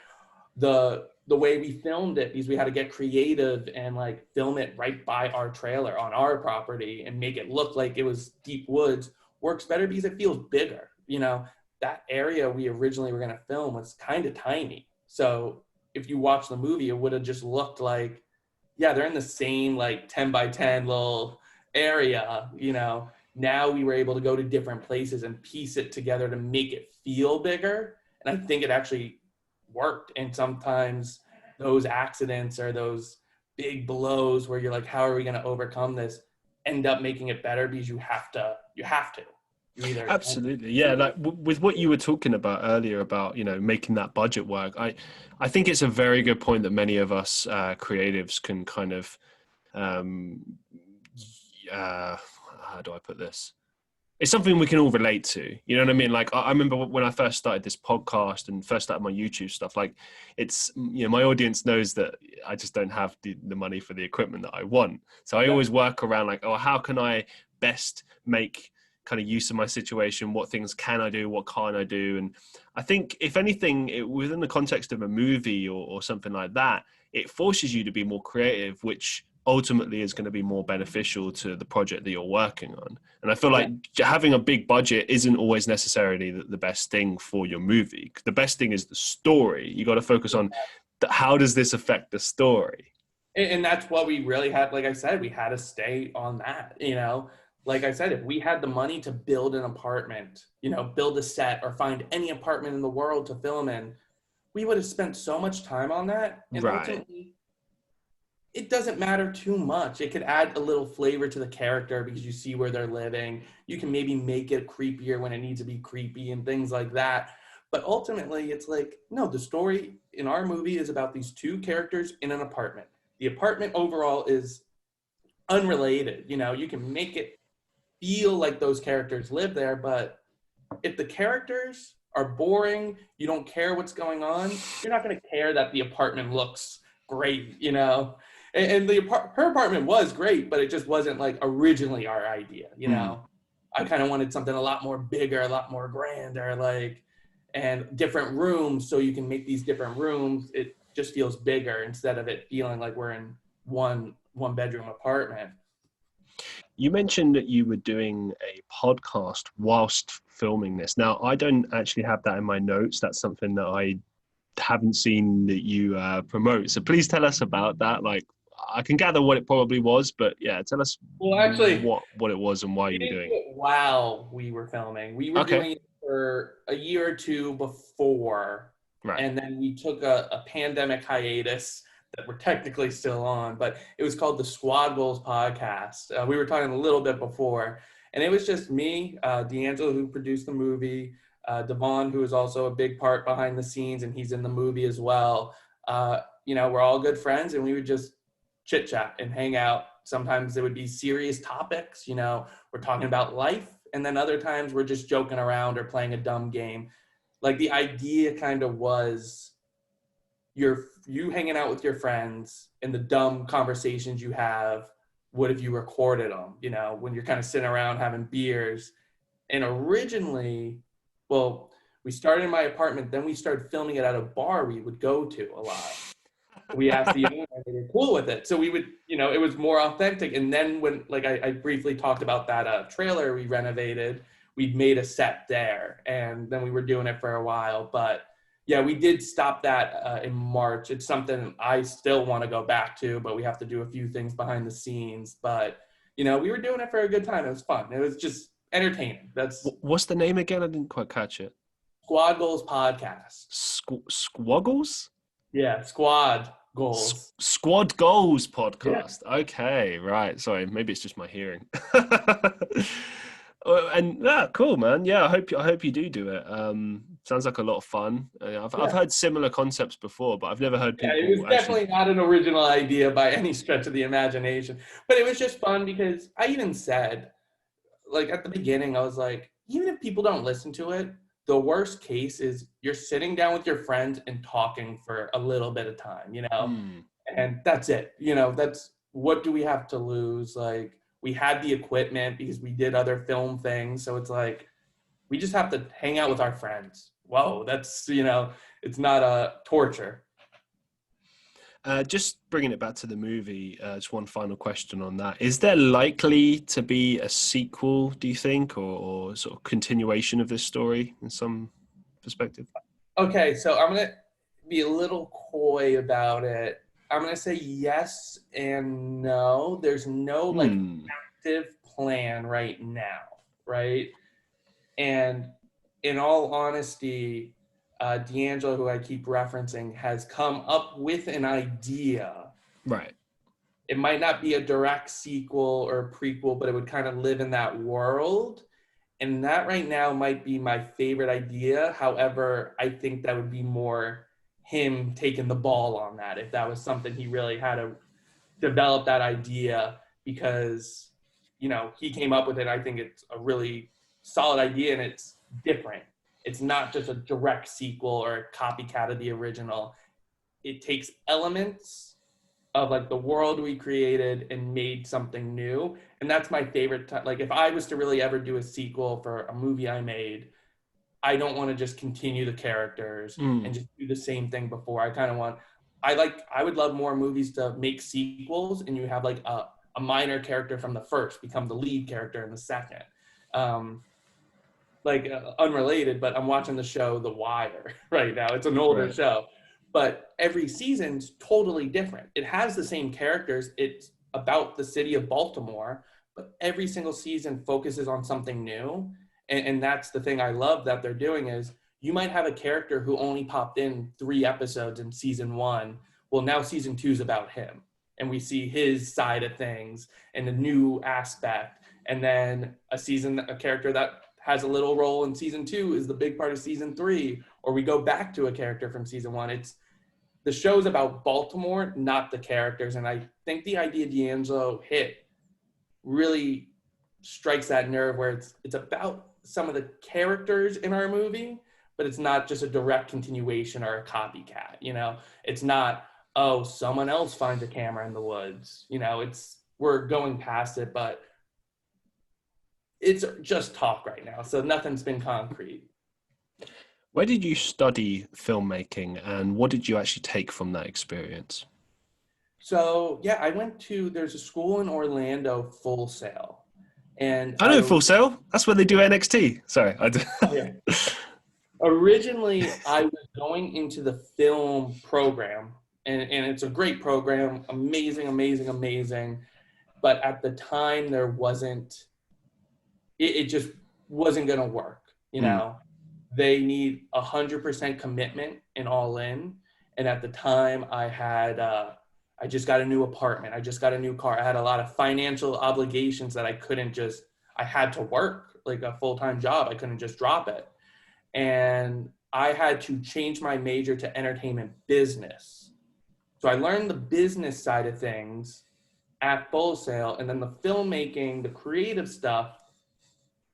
the way we filmed it, because we had to get creative and like film it right by our trailer on our property and make it look like it was deep woods, works better because it feels bigger. You know, that area we originally were going to film was kind of tiny. So if you watch the movie, it would have just looked like, yeah, they're in the same like 10 by 10 little area, you know. Now we were able to go to different places and piece it together to make it feel bigger. And I think it actually worked. And sometimes those accidents or those big blows where you're like, how are we going to overcome this, end up making it better, because you have to. Absolutely. Yeah. Like with what you were talking about earlier about, you know, making that budget work, I think it's a very good point that many of us creatives can kind of, how do I put this? It's something we can all relate to. You know what I mean? Like, I remember when I first started this podcast and first started my YouTube stuff, like it's, you know, my audience knows that I just don't have the money for the equipment that I want. So I always work around like, oh, how can I best make kind of use of my situation? What things can I do? What can't I do? And I think if anything, within the context of a movie or something like that, it forces you to be more creative, which ultimately is going to be more beneficial to the project that you're working on. And I feel like having a big budget isn't always necessarily the best thing for your movie. The best thing is the story. You got to focus on how does this affect the story? And that's what we really had. Like I said, we had to stay on that, you know. Like I said, if we had the money to build an apartment, you know, build a set or find any apartment in the world to film in, we would have spent so much time on that. And ultimately, it doesn't matter too much. It could add a little flavor to the character because you see where they're living. You can maybe make it creepier when it needs to be creepy and things like that. But ultimately, it's like, no, the story in our movie is about these two characters in an apartment. The apartment overall is unrelated. You know, you can make it feel like those characters live there, but if the characters are boring, you don't care what's going on, you're not going to care that the apartment looks great, you know. And her apartment was great, but it just wasn't like originally our idea, you know. I kind of wanted something a lot more bigger, a lot more grander, like, and different rooms, so you can make these different rooms. It just feels bigger instead of it feeling like we're in one bedroom apartment. You mentioned that you were doing a podcast whilst filming this. Now, I don't actually have that in my notes. That's something that I haven't seen that you promote. So please tell us about that. Like, I can gather what it probably was, but yeah, tell us what it was and why you were doing it. While we were filming, we were doing it for a year or two before, right. And then we took a pandemic hiatus that we're technically still on, but it was called the Squad Goals Podcast. We were talking a little bit before, and it was just me, D'Angelo, who produced the movie, Devon, who is also a big part behind the scenes, and he's in the movie as well. You know, we're all good friends, and we would just chit chat and hang out. Sometimes it would be serious topics, you know, we're talking about life, and then other times we're just joking around or playing a dumb game. Like, the idea kind of was you hanging out with your friends and the dumb conversations you have. What if you recorded them, you know, when you're kind of sitting around having beers? And originally, well, we started in my apartment, then we started filming it at a bar we would go to a lot. We asked the owner, and they were cool with it. So we would, you know, it was more authentic. And then when, like I briefly talked about that trailer we renovated, we'd made a set there, and then we were doing it for a while. But yeah, we did stop that in March. It's something I still want to go back to, but we have to do a few things behind the scenes. But, you know, we were doing it for a good time. It was fun. It was just entertaining. What's the name again? I didn't quite catch it. Squad Goals Podcast. Squaggles? Yeah, Squad Goals. Squad Goals Podcast. Yeah. Okay, right. Sorry, maybe it's just my hearing. And yeah, cool, man. Yeah, I hope you do it. Sounds like a lot of fun. I've heard similar concepts before, but I've never heard people. Yeah, it was definitely not an original idea by any stretch of the imagination, but it was just fun because I even said, like, at the beginning, I was like, even if people don't listen to it, the worst case is you're sitting down with your friends and talking for a little bit of time, you know, and that's it. You know, that's, what do we have to lose? Like, we had the equipment because we did other film things. So it's like, we just have to hang out with our friends. Whoa, that's, you know, it's not a torture. Just bringing it back to the movie, just one final question on that. Is there likely to be a sequel, do you think, or sort of continuation of this story in some perspective? Okay, so I'm going to be a little coy about it. I'm going to say yes and no. There's no like active plan right now, right? And in all honesty, D'Angelo, who I keep referencing, has come up with an idea. Right. It might not be a direct sequel or a prequel, but it would kind of live in that world. And that right now might be my favorite idea. However, I think that would be more him taking the ball on that, if that was something he really had to develop that idea, because, you know, he came up with it. I think it's a really solid idea, and it's different. It's not just a direct sequel or a copycat of the original. It takes elements of like the world we created and made something new. And that's my favorite. Like, if I was to really ever do a sequel for a movie I made, I don't want to just continue the characters and just do the same thing before. I kind of want, I would love more movies to make sequels and you have like a minor character from the first become the lead character in the second. Unrelated, but I'm watching the show The Wire right now. It's an older show, but every season's totally different. It has the same characters. It's about the city of Baltimore, but every single season focuses on something new. And that's the thing I love that they're doing is you might have a character who only popped in 3 episodes in season 1. Well, now season 2 is about him. And we see his side of things and a new aspect. And then a character that has a little role in season 2 is the big part of season 3. Or we go back to a character from season 1. The show's about Baltimore, not the characters. And I think the idea D'Angelo hit really strikes that nerve where it's about some of the characters in our movie, but it's not just a direct continuation or a copycat, you know? It's not oh, someone else finds a camera in the woods. We're going past it, but it's just talk right now. So nothing's been concrete. Where did you study filmmaking, and what did you actually take from that experience? So yeah, there's a school in Orlando, Full Sail. And I know Full Sail. That's where they do NXT. Sorry. yeah. Originally, I was going into the film program, and it's a great program, amazing, amazing, amazing. But at the time, it just wasn't going to work. They need 100% commitment and all in. And at the time, I just got a new apartment. I just got a new car. I had a lot of financial obligations that I had to work like a full-time job. I couldn't just drop it. And I had to change my major to entertainment business. So I learned the business side of things at Full Sail, and then the filmmaking, the creative stuff,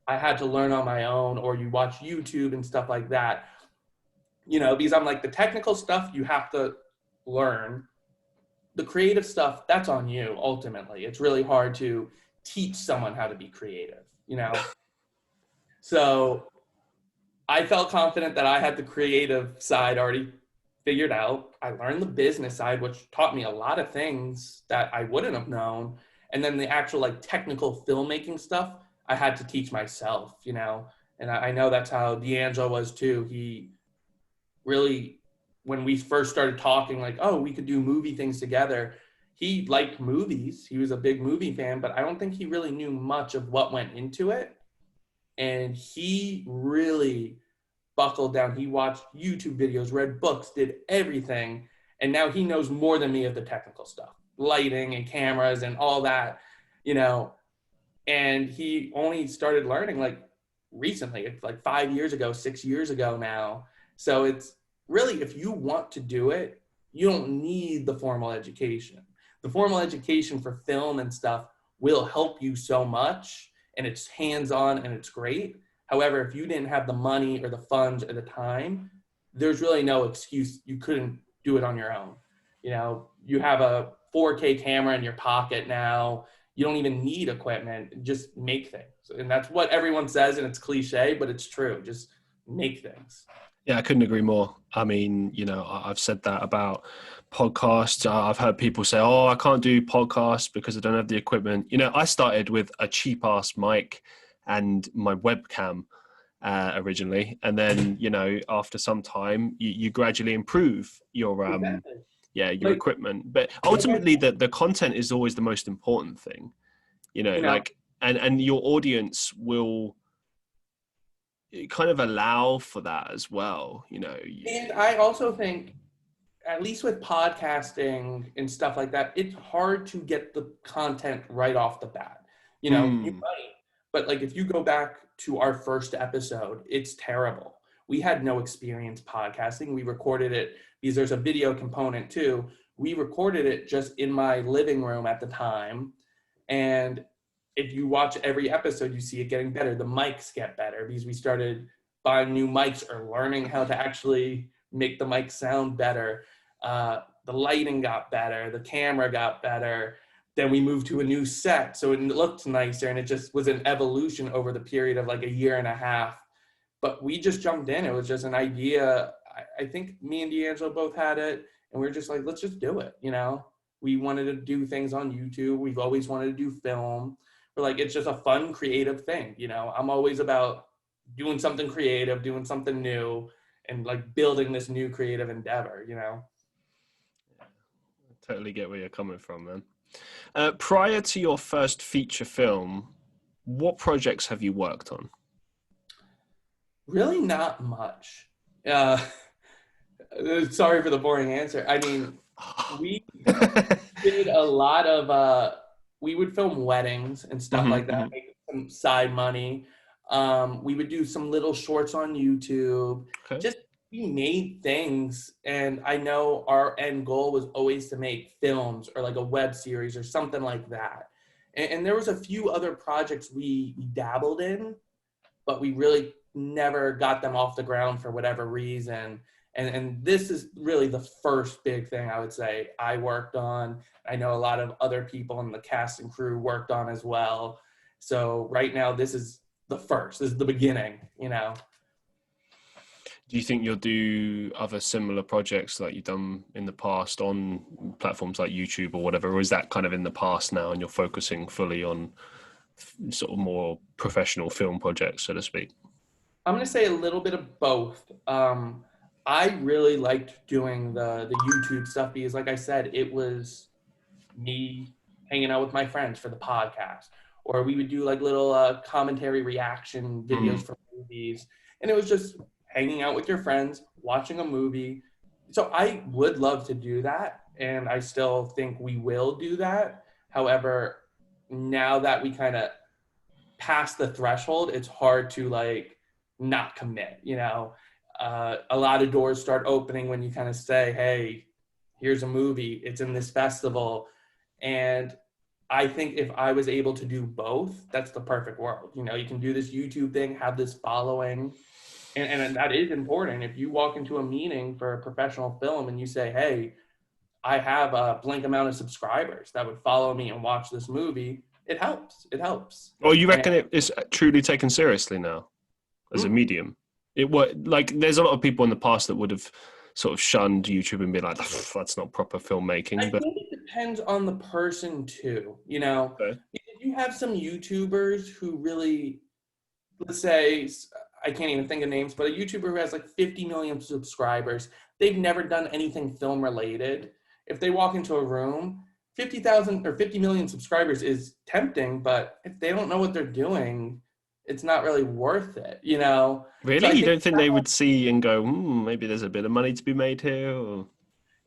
I had to learn on my own, or you watch YouTube and stuff like that. Because I'm like, the technical stuff you have to learn. The creative stuff, that's on you, ultimately. It's really hard to teach someone how to be creative, So I felt confident that I had the creative side already figured out. I learned the business side, which taught me a lot of things that I wouldn't have known. And then the actual like technical filmmaking stuff, I had to teach myself, and I know that's how D'Angelo was too. He really, when we first started talking, like, oh, we could do movie things together, he liked movies. He was a big movie fan, but I don't think he really knew much of what went into it. And he really buckled down. He watched YouTube videos, read books, did everything. And now he knows more than me of the technical stuff, lighting and cameras and all that, and he only started learning like recently. It's like 5 years ago, 6 years ago now. So it's really, if you want to do it, you don't need the formal education. The formal education for film and stuff will help you so much, and it's hands-on and it's great. However, if you didn't have the money or the funds or the time, there's really no excuse you couldn't do it on your own. You have a 4K camera in your pocket now. You don't even need equipment. Just make things. And that's what everyone says, and it's cliche, but it's true. Just make things. Yeah, I couldn't agree more. I mean, I've said that about podcasts. I've heard people say, oh, I can't do podcasts because I don't have the equipment. I started with a cheap ass mic and my webcam originally. And then, after some time, you gradually improve your Exactly. your equipment. But ultimately, the content is always the most important thing, and your audience will kind of allow for that as well, And I also think, at least with podcasting and stuff like that, it's hard to get the content right off the bat. You might, but like if you go back to our first episode, it's terrible. We had no experience podcasting. We recorded it because there's a video component too. We recorded it just in my living room at the time. And if you watch every episode, you see it getting better. The mics get better because we started buying new mics or learning how to actually make the mic sound better. The lighting got better. The camera got better. Then we moved to a new set, so it looked nicer, and it just was an evolution over the period of like a year and a half. But we just jumped in. It was just an idea. I think me and D'Angelo both had it, and we were just like, let's just do it, We wanted to do things on YouTube. We've always wanted to do film. We're like, it's just a fun, creative thing, I'm always about doing something creative, doing something new, and like building this new creative endeavor, I totally get where you're coming from, man. Prior to your first feature film, what projects have you worked on? Really not much. Sorry for the boring answer. I mean, we did a lot of, we would film weddings and stuff like that, make some side money. We would do some little shorts on YouTube. Okay. Just we made things, and I know our end goal was always to make films or like a web series or something like that. And there was a few other projects we dabbled in, but we really never got them off the ground for whatever reason. And this is really the first big thing I would say I worked on. I know a lot of other people in the cast and crew worked on as well. So right now, this is this is the beginning, you know. Do you think you'll do other similar projects like you've done in the past on platforms like YouTube or whatever, or is that kind of in the past now and you're focusing fully on sort of more professional film projects, so to speak? I'm going to say a little bit of both. I really liked doing the YouTube stuff because, like I said, it was me hanging out with my friends for the podcast, or we would do like little commentary reaction videos for movies, and it was just hanging out with your friends, watching a movie. So I would love to do that, and I still think we will do that. However, now that we kind of passed the threshold, it's hard to like not commit, you know. A lot of doors start opening when you kind of say, hey, here's a movie, it's in this festival. And I think if I was able to do both, that's the perfect world. You know, you can do this YouTube thing, have this following, and that is important. If you walk into a meeting for a professional film and you say, hey, I have a blank amount of subscribers that would follow me and watch this movie, it helps. It helps. Well, you reckon it is truly taken seriously now as a medium? It was like there's a lot of people in the past that would have sort of shunned YouTube and been like, that's not proper filmmaking. I think it depends on the person too, you know. Okay. If you have some YouTubers who really, let's say, I can't even think of names, but a YouTuber who has like 50 million subscribers, they've never done anything film related. If they walk into a room, 50,000 or 50 million subscribers is tempting, but if they don't know what they're doing, it's not really worth it, you know? Really? So You don't think they would see and go, maybe there's a bit of money to be made here? Or...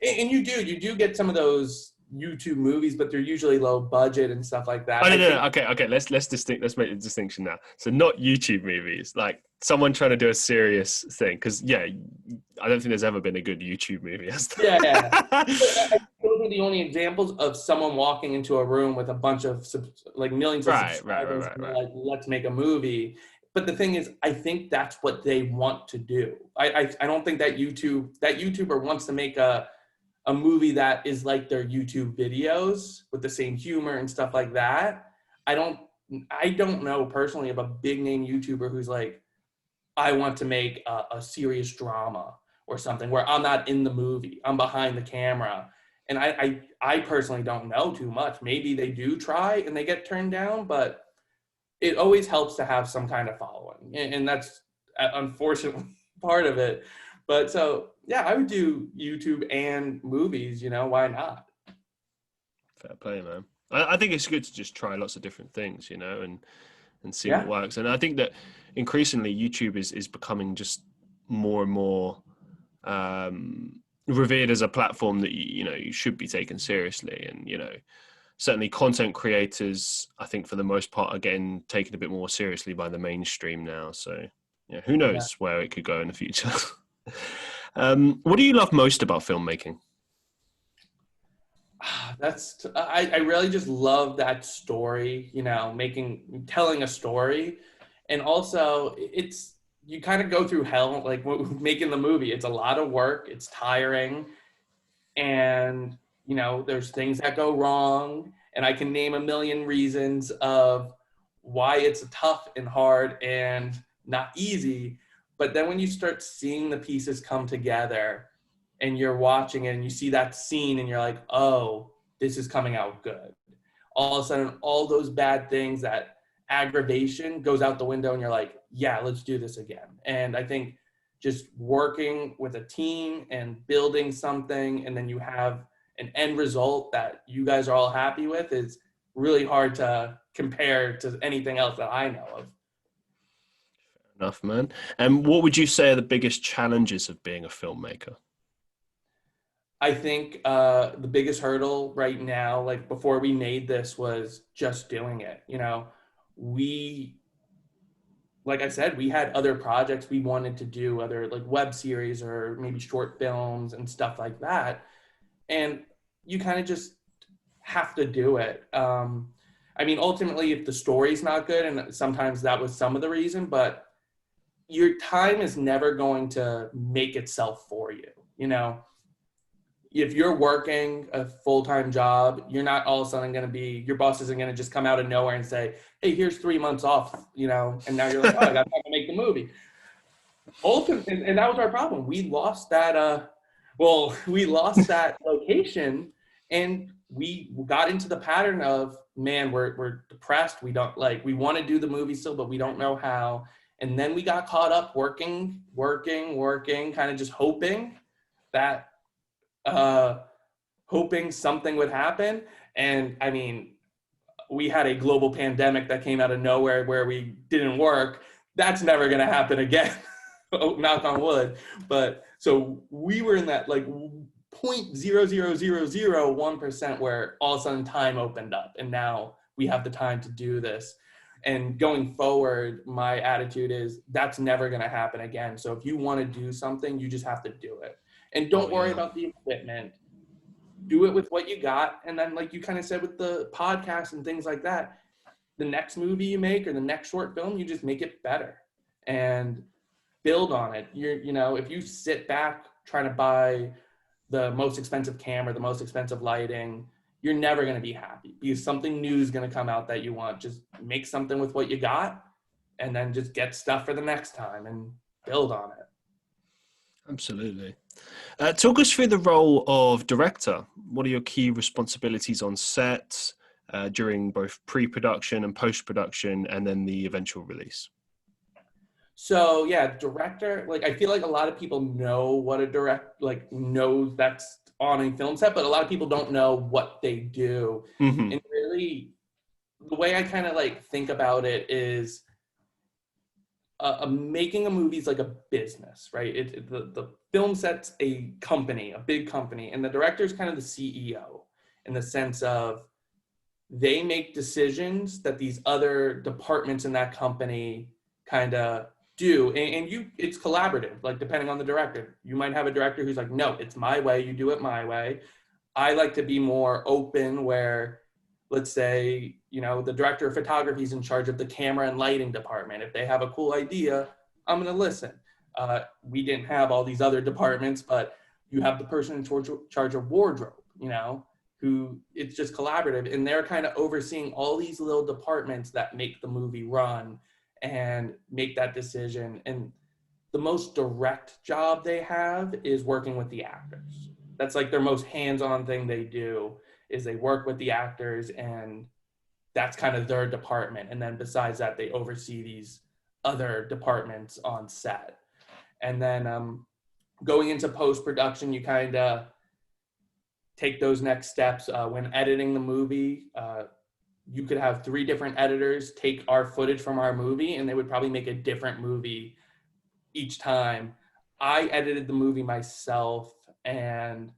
And you do get some of those YouTube movies, but they're usually low budget and stuff like that. Oh, no. Okay. Let's make the distinction now. So not YouTube movies, like someone trying to do a serious thing. Because I don't think there's ever been a good YouTube movie. Yeah. Those are the only examples of someone walking into a room with a bunch of like millions of subscribers. Right. Like, let's make a movie. But the thing is, I think that's what they want to do. I don't think that YouTuber wants to make a movie that is like their YouTube videos with the same humor and stuff like that. I don't know personally of a big name YouTuber who's like, I want to make a serious drama or something where I'm not in the movie, I'm behind the camera. And I personally don't know too much. Maybe they do try and they get turned down, but it always helps to have some kind of following. And that's unfortunately part of it. But so, yeah, I would do YouTube and movies, you know, why not? Fair play, man. I think it's good to just try lots of different things, you know, and see what works. And I think that increasingly YouTube is becoming just more and more revered as a platform that, you should be taken seriously. And, certainly content creators, I think for the most part, are getting taken a bit more seriously by the mainstream now. So, who knows where it could go in the future. What do you love most about filmmaking? I really just love that story, telling a story. And also you kind of go through hell, like making the movie. It's a lot of work. It's tiring. And, there's things that go wrong. And I can name a million reasons of why it's tough and hard and not easy. But then when you start seeing the pieces come together and you're watching it and you see that scene and you're like, oh, this is coming out good. All of a sudden, all those bad things, that aggravation goes out the window and you're like, yeah, let's do this again. And I think just working with a team and building something and then you have an end result that you guys are all happy with is really hard to compare to anything else that I know of. Fair enough, man. And what would you say are the biggest challenges of being a filmmaker? I think the biggest hurdle right now, like before we made this, was just doing it. Like I said, we had other projects we wanted to do, other like web series or maybe short films and stuff like that. And you kind of just have to do it. Ultimately, if the story's not good, and sometimes that was some of the reason, but your time is never going to make itself for you. You know, if you're working a full-time job, you're not all of a sudden going to be, your boss isn't going to just come out of nowhere and say, hey, here's 3 months off, you know, and now you're like, oh, I got time to make the movie. Ultimately, and that was our problem. We lost that, we lost that location, and we got into the pattern of, man, we're depressed. We don't we want to do the movie still, but we don't know how. And then we got caught up working, kind of just hoping that, hoping something would happen. And I mean, we had a global pandemic that came out of nowhere where we didn't work. That's never going to happen again. Knock on wood. But so we were in that 0.00001% where all of a sudden time opened up, and now we have the time to do this. And going forward, my attitude is that's never going to happen again. So if you want to do something, you just have to do it. And don't worry about the equipment. Do it with what you got. And then, like you kind of said with the podcast and things like that, the next movie you make or the next short film, you just make it better and build on it. You know, if you sit back trying to buy the most expensive camera, the most expensive lighting, you're never going to be happy because something new is going to come out that you want. Just make something with what you got and then just get stuff for the next time and build on it. Absolutely. Talk us through the role of director. What are your key responsibilities on set during both pre-production and post-production, and then the eventual release? So yeah, director, I feel like a lot of people know what a knows that's on a film set, but a lot of people don't know what they do. Mm-hmm. And really, the way I kind of think about it is making a movie is like a business, right? The film set's a company, a big company, and the director is kind of the CEO in the sense of they make decisions that these other departments in that company kind of do, and it's collaborative, depending on the director. You might have a director who's like, no, it's my way, you do it my way. I like to be more open where, let's say, the director of photography is in charge of the camera and lighting department. If they have a cool idea, I'm going to listen. We didn't have all these other departments, but you have the person in charge of wardrobe, who it's just collaborative, and they're kind of overseeing all these little departments that make the movie run and make that decision. And the most direct job they have is working with the actors. That's their most hands-on thing they do, is they work with the actors, and that's kind of their department. And then besides that, they oversee these other departments on set. And then going into post-production, you kind of take those next steps. When editing the movie, you could have 3 different editors take our footage from our movie, and they would probably make a different movie each time. I edited the movie myself, and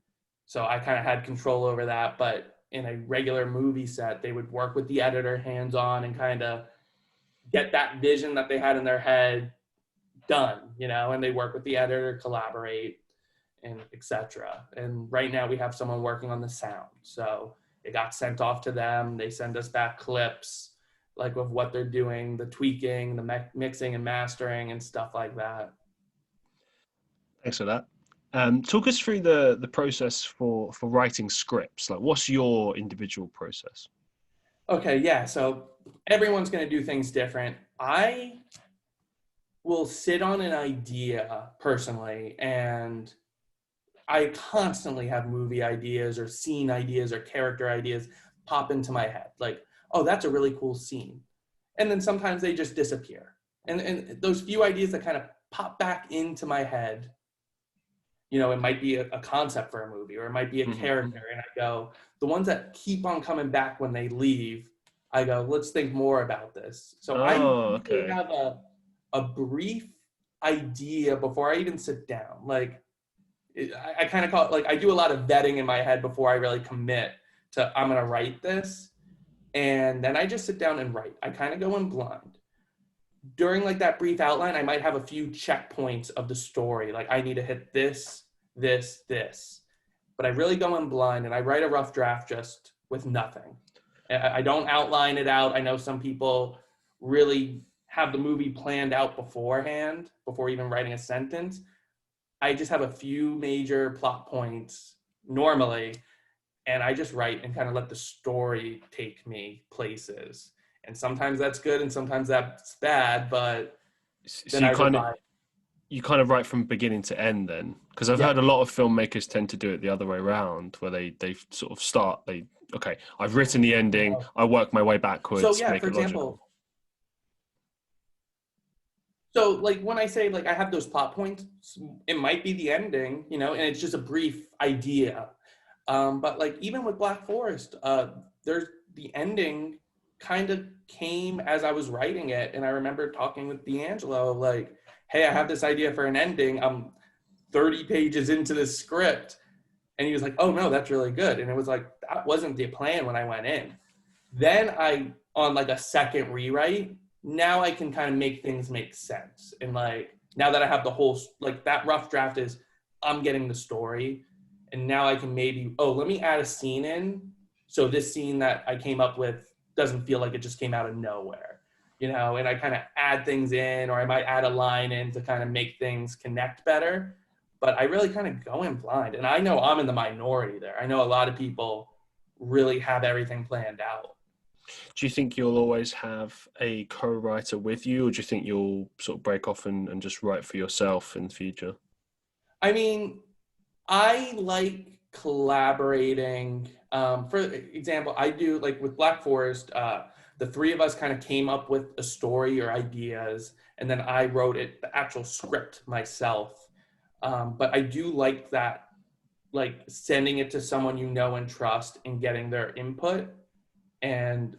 so I kind of had control over that. But in a regular movie set, they would work with the editor hands-on and kind of get that vision that they had in their head done, and they work with the editor, collaborate, and etc. And right now we have someone working on the sound. So it got sent off to them. They send us back clips of what they're doing, the tweaking, the mixing and mastering and stuff like that. Thanks for that. Talk us through the process for writing scripts. What's your individual process? Okay, yeah. So everyone's going to do things different. I will sit on an idea personally, and I constantly have movie ideas or scene ideas or character ideas pop into my head. Oh, that's a really cool scene. And then sometimes they just disappear. And those few ideas that kind of pop back into my head, it might be a concept for a movie, or it might be a character. And I go, the ones that keep on coming back when they leave, I go, let's think more about this. So I have a brief idea before I even sit down. I kind of call it, I do a lot of vetting in my head before I really commit to, I'm going to write this. And then I just sit down and write. I kind of go in blind. During that brief outline, I might have a few checkpoints of the story. I need to hit this, this, this. But I really go in blind, and I write a rough draft just with nothing. I don't outline it out. I know some people really have the movie planned out beforehand, before even writing a sentence. I just have a few major plot points normally, and I just write and kind of let the story take me places. And sometimes that's good and sometimes that's bad, but then So I revise. you kind of write from beginning to end then, because I've Yeah. heard a lot of filmmakers tend to do it the other way around, where they sort of start, okay, I've written the ending, I work my way So backwards, yeah, make for it logical. example, so like when I say like I have those plot points, it might be the ending, you know, and it's just a brief idea. But like even with Black Forest, there's the ending kind of came as I was writing it, and I remember talking with D'Angelo like, "Hey, I have this idea for an ending. I'm 30 pages into the script," and he was like, "Oh no, that's really good." And it was like that wasn't the plan when I went in. Then I, on like a second rewrite, now I can kind of make things make sense. And like, now that I have the whole, like that rough draft is, I'm getting the story. And now I can maybe, oh, let me add a scene in. So this scene that I came up with doesn't feel like it just came out of nowhere, you know, and I kind of add things in, or I might add a line in to kind of make things connect better. But I really kind of go in blind. And I know I'm in the minority there. I know a lot of people really have everything planned out. Do you think you'll always have a co-writer with you, or do you think you'll sort of break off and just write for yourself in the future? I mean, I like collaborating. For example, I do like with Black Forest, the three of us kind of came up with a story or ideas, and then I wrote it, the actual script myself. But I do like that, like sending it to someone you know and trust and getting their input and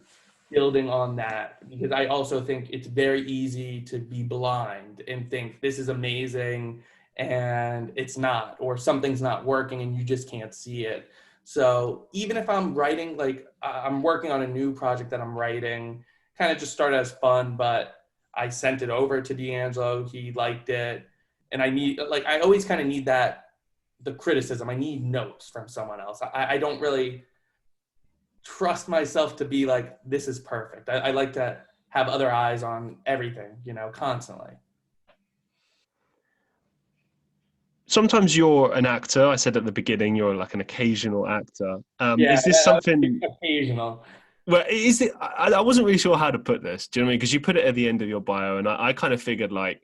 building on that, because I also think it's very easy to be blind and think this is amazing and it's not, or something's not working and you just can't see it. So even if I'm writing, like I'm working on a new project that I'm writing, kind of just started as fun, but I sent it over to D'Angelo, he liked it. And I need, like, I always kind of need that, the criticism. I need notes from someone else. I don't really trust myself to be like, this is perfect. I like to have other eyes on everything, you know, constantly. Sometimes you're an actor. I said at the beginning you're like an occasional actor. Yeah, Is this something? occasional. Well, is it? I wasn't really sure how to put this. Do you know what I mean? Because you put it at the end of your bio, and I kind of figured like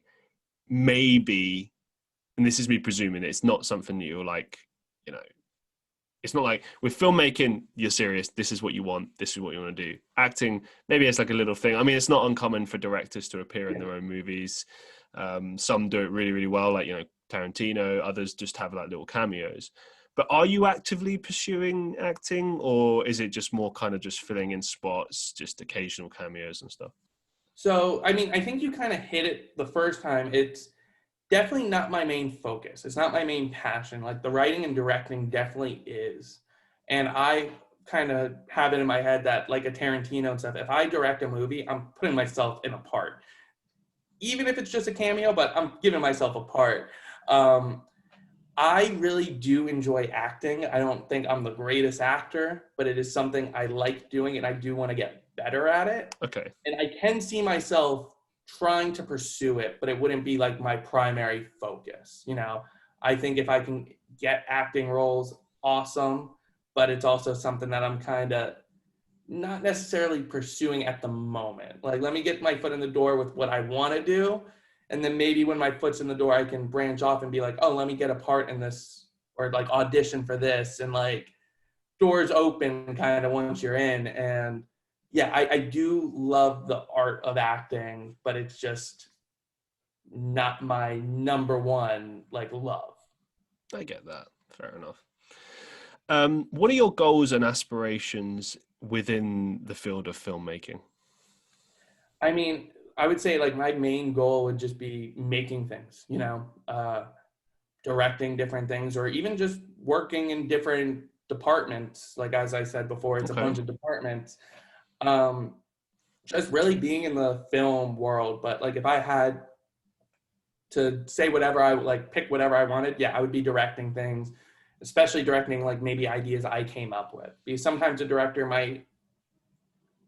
maybe, and this is me presuming it's not something that you're like, you know, it's not like with filmmaking you're serious. This is what you want. This is what you want to do. Acting, maybe it's like a little thing. I mean, it's not uncommon for directors to appear in Yeah. their own movies. Some do it really, really well, like Tarantino. Others just have like little cameos. But are you actively pursuing acting, or is it just more kind of just filling in spots, just occasional cameos and stuff? So, I mean, I think you kind of hit it the first time. It's definitely not my main focus. It's not my main passion. Like the writing and directing definitely is. And I kind of have it in my head that like a Tarantino and stuff, if I direct a movie, I'm putting myself in a part. Even if it's just a cameo, but I'm giving myself a part. Um, I really do enjoy acting. I don't think I'm the greatest actor, but it is something I like doing and I do want to get better at it. Okay. And I can see myself trying to pursue it, but it wouldn't be like my primary focus. You know, I think if I can get acting roles, awesome, but it's also something that I'm kind of not necessarily pursuing at the moment. Like, let me get my foot in the door with what I want to do. And then maybe when my foot's in the door, I can branch off and be like, oh, let me get a part in this or like audition for this. And like doors open kind of once you're in. And yeah, I do love the art of acting, but it's just not my number one like love. I get that. Fair enough. What are your goals and aspirations within the field of filmmaking? I mean, I would say like my main goal would just be making things, you know, directing different things, or even just working in different departments. Like, as I said before, it's a Okay. bunch of departments. Um, just really being in the film world. But like, if I had to say whatever I like, pick whatever I wanted, yeah, I would be directing things, especially directing like maybe ideas I came up with. Because sometimes a director might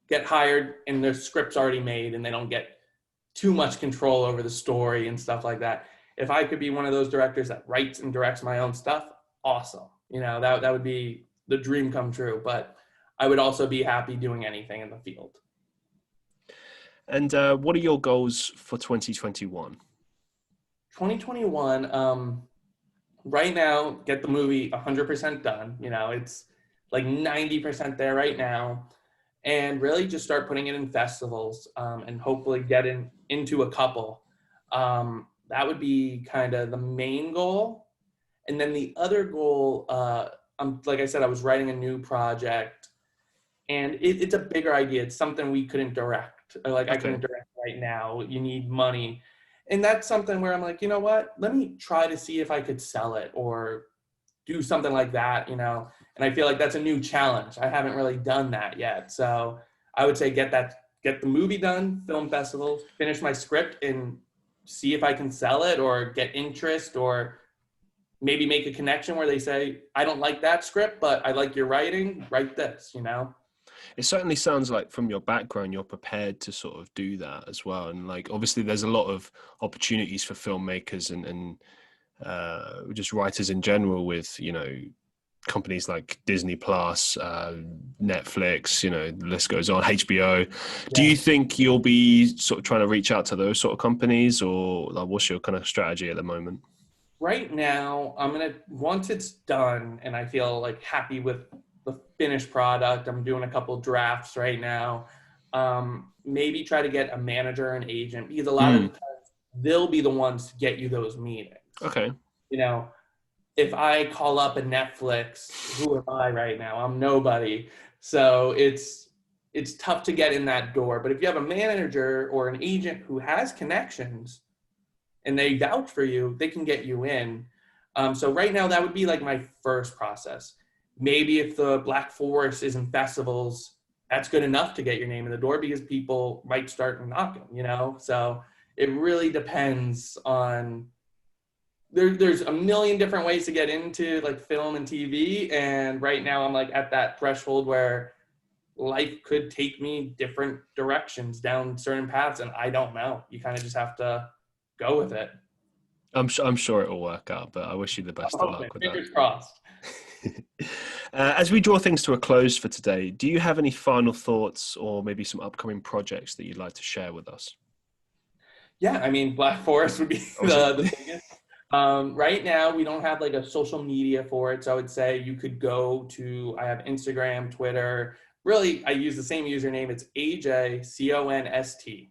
get hired and their script's already made and they don't get too much control over the story and stuff like that. If I could be one of those directors that writes and directs my own stuff, awesome. You know, that would be the dream come true. But I would also be happy doing anything in the field. And what are your goals for 2021? 2021, right now, get the movie 100% done. You know, it's like 90% there right now. And really just start putting it in festivals, and hopefully get into a couple. That would be kind of the main goal. And then the other goal, like I said, I was writing a new project, and it's a bigger idea. It's something we couldn't direct. Like, I couldn't direct right now. You need money. And that's something where I'm like, you know what? Let me try to see if I could sell it or do something like that, you know? And I feel like that's a new challenge. I haven't really done that yet. So I would say get the movie done, film festivals, finish my script, and see if I can sell it or get interest, or maybe make a connection where they say, I don't like that script, but I like your writing, write this, you know? It certainly sounds like from your background, you're prepared to sort of do that as well. And like, obviously there's a lot of opportunities for filmmakers and just writers in general with, you know, companies like Disney Plus, Netflix, you know, the list goes on, HBO. Yeah. Do you think you'll be sort of trying to reach out to those sort of companies, or like, what's your kind of strategy at the moment? Right now, once it's done and I feel like happy with the finished product, I'm doing a couple drafts right now. Maybe try to get a manager or an agent, because a lot of the times they'll be the ones to get you those meetings. Okay. You know, if I call up a Netflix, who am I right now? I'm nobody. So it's tough to get in that door. But if you have a manager or an agent who has connections and they vouch for you, they can get you in. So right now, that would be like my first process. Maybe if the Black Forest is in festivals, that's good enough to get your name in the door, because people might start knocking, you know? So it really depends on, there's a million different ways to get into like film and TV. And right now I'm like at that threshold where life could take me different directions down certain paths, and I don't know. You kind of just have to go with it. I'm sure it will work out, but I wish you the best of luck with that. Fingers crossed. As we draw things to a close for today, do you have any final thoughts or maybe some upcoming projects that you'd like to share with us? Yeah, I mean, Black Forest would be the biggest. Right now, we don't have like a social media for it. So I would say you could go to, I have Instagram, Twitter. Really, I use the same username. It's AJCONST.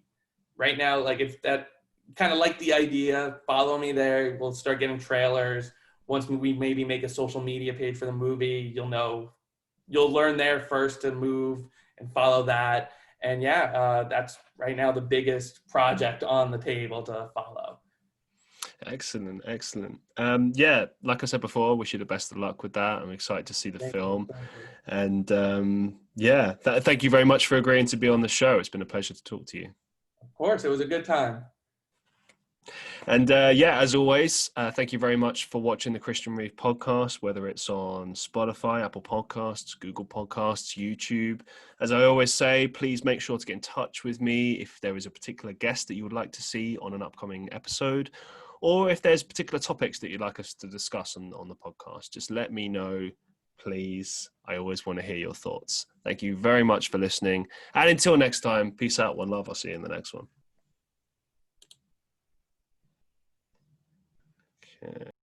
Right now, like, if that kind of like the idea, follow me there. We'll start getting trailers. Once we maybe make a social media page for the movie, you'll learn there first to move and follow that. And yeah, that's right now the biggest project on the table to follow. Excellent. Yeah, like I said before, I wish you the best of luck with that. I'm excited to see the film. And yeah, thank you very much for agreeing to be on the show. It's been a pleasure to talk to you. Of course, it was a good time. And yeah, as always, thank you very much for watching the Christian Reeve podcast, whether it's on Spotify, Apple Podcasts, Google Podcasts, YouTube. As I always say, please make sure to get in touch with me if there is a particular guest that you would like to see on an upcoming episode, or if there's particular topics that you'd like us to discuss on the podcast. Just let me know, please. I always want to hear your thoughts. Thank you very much for listening. And until next time, peace out, one love. I'll see you in the next one. Okay.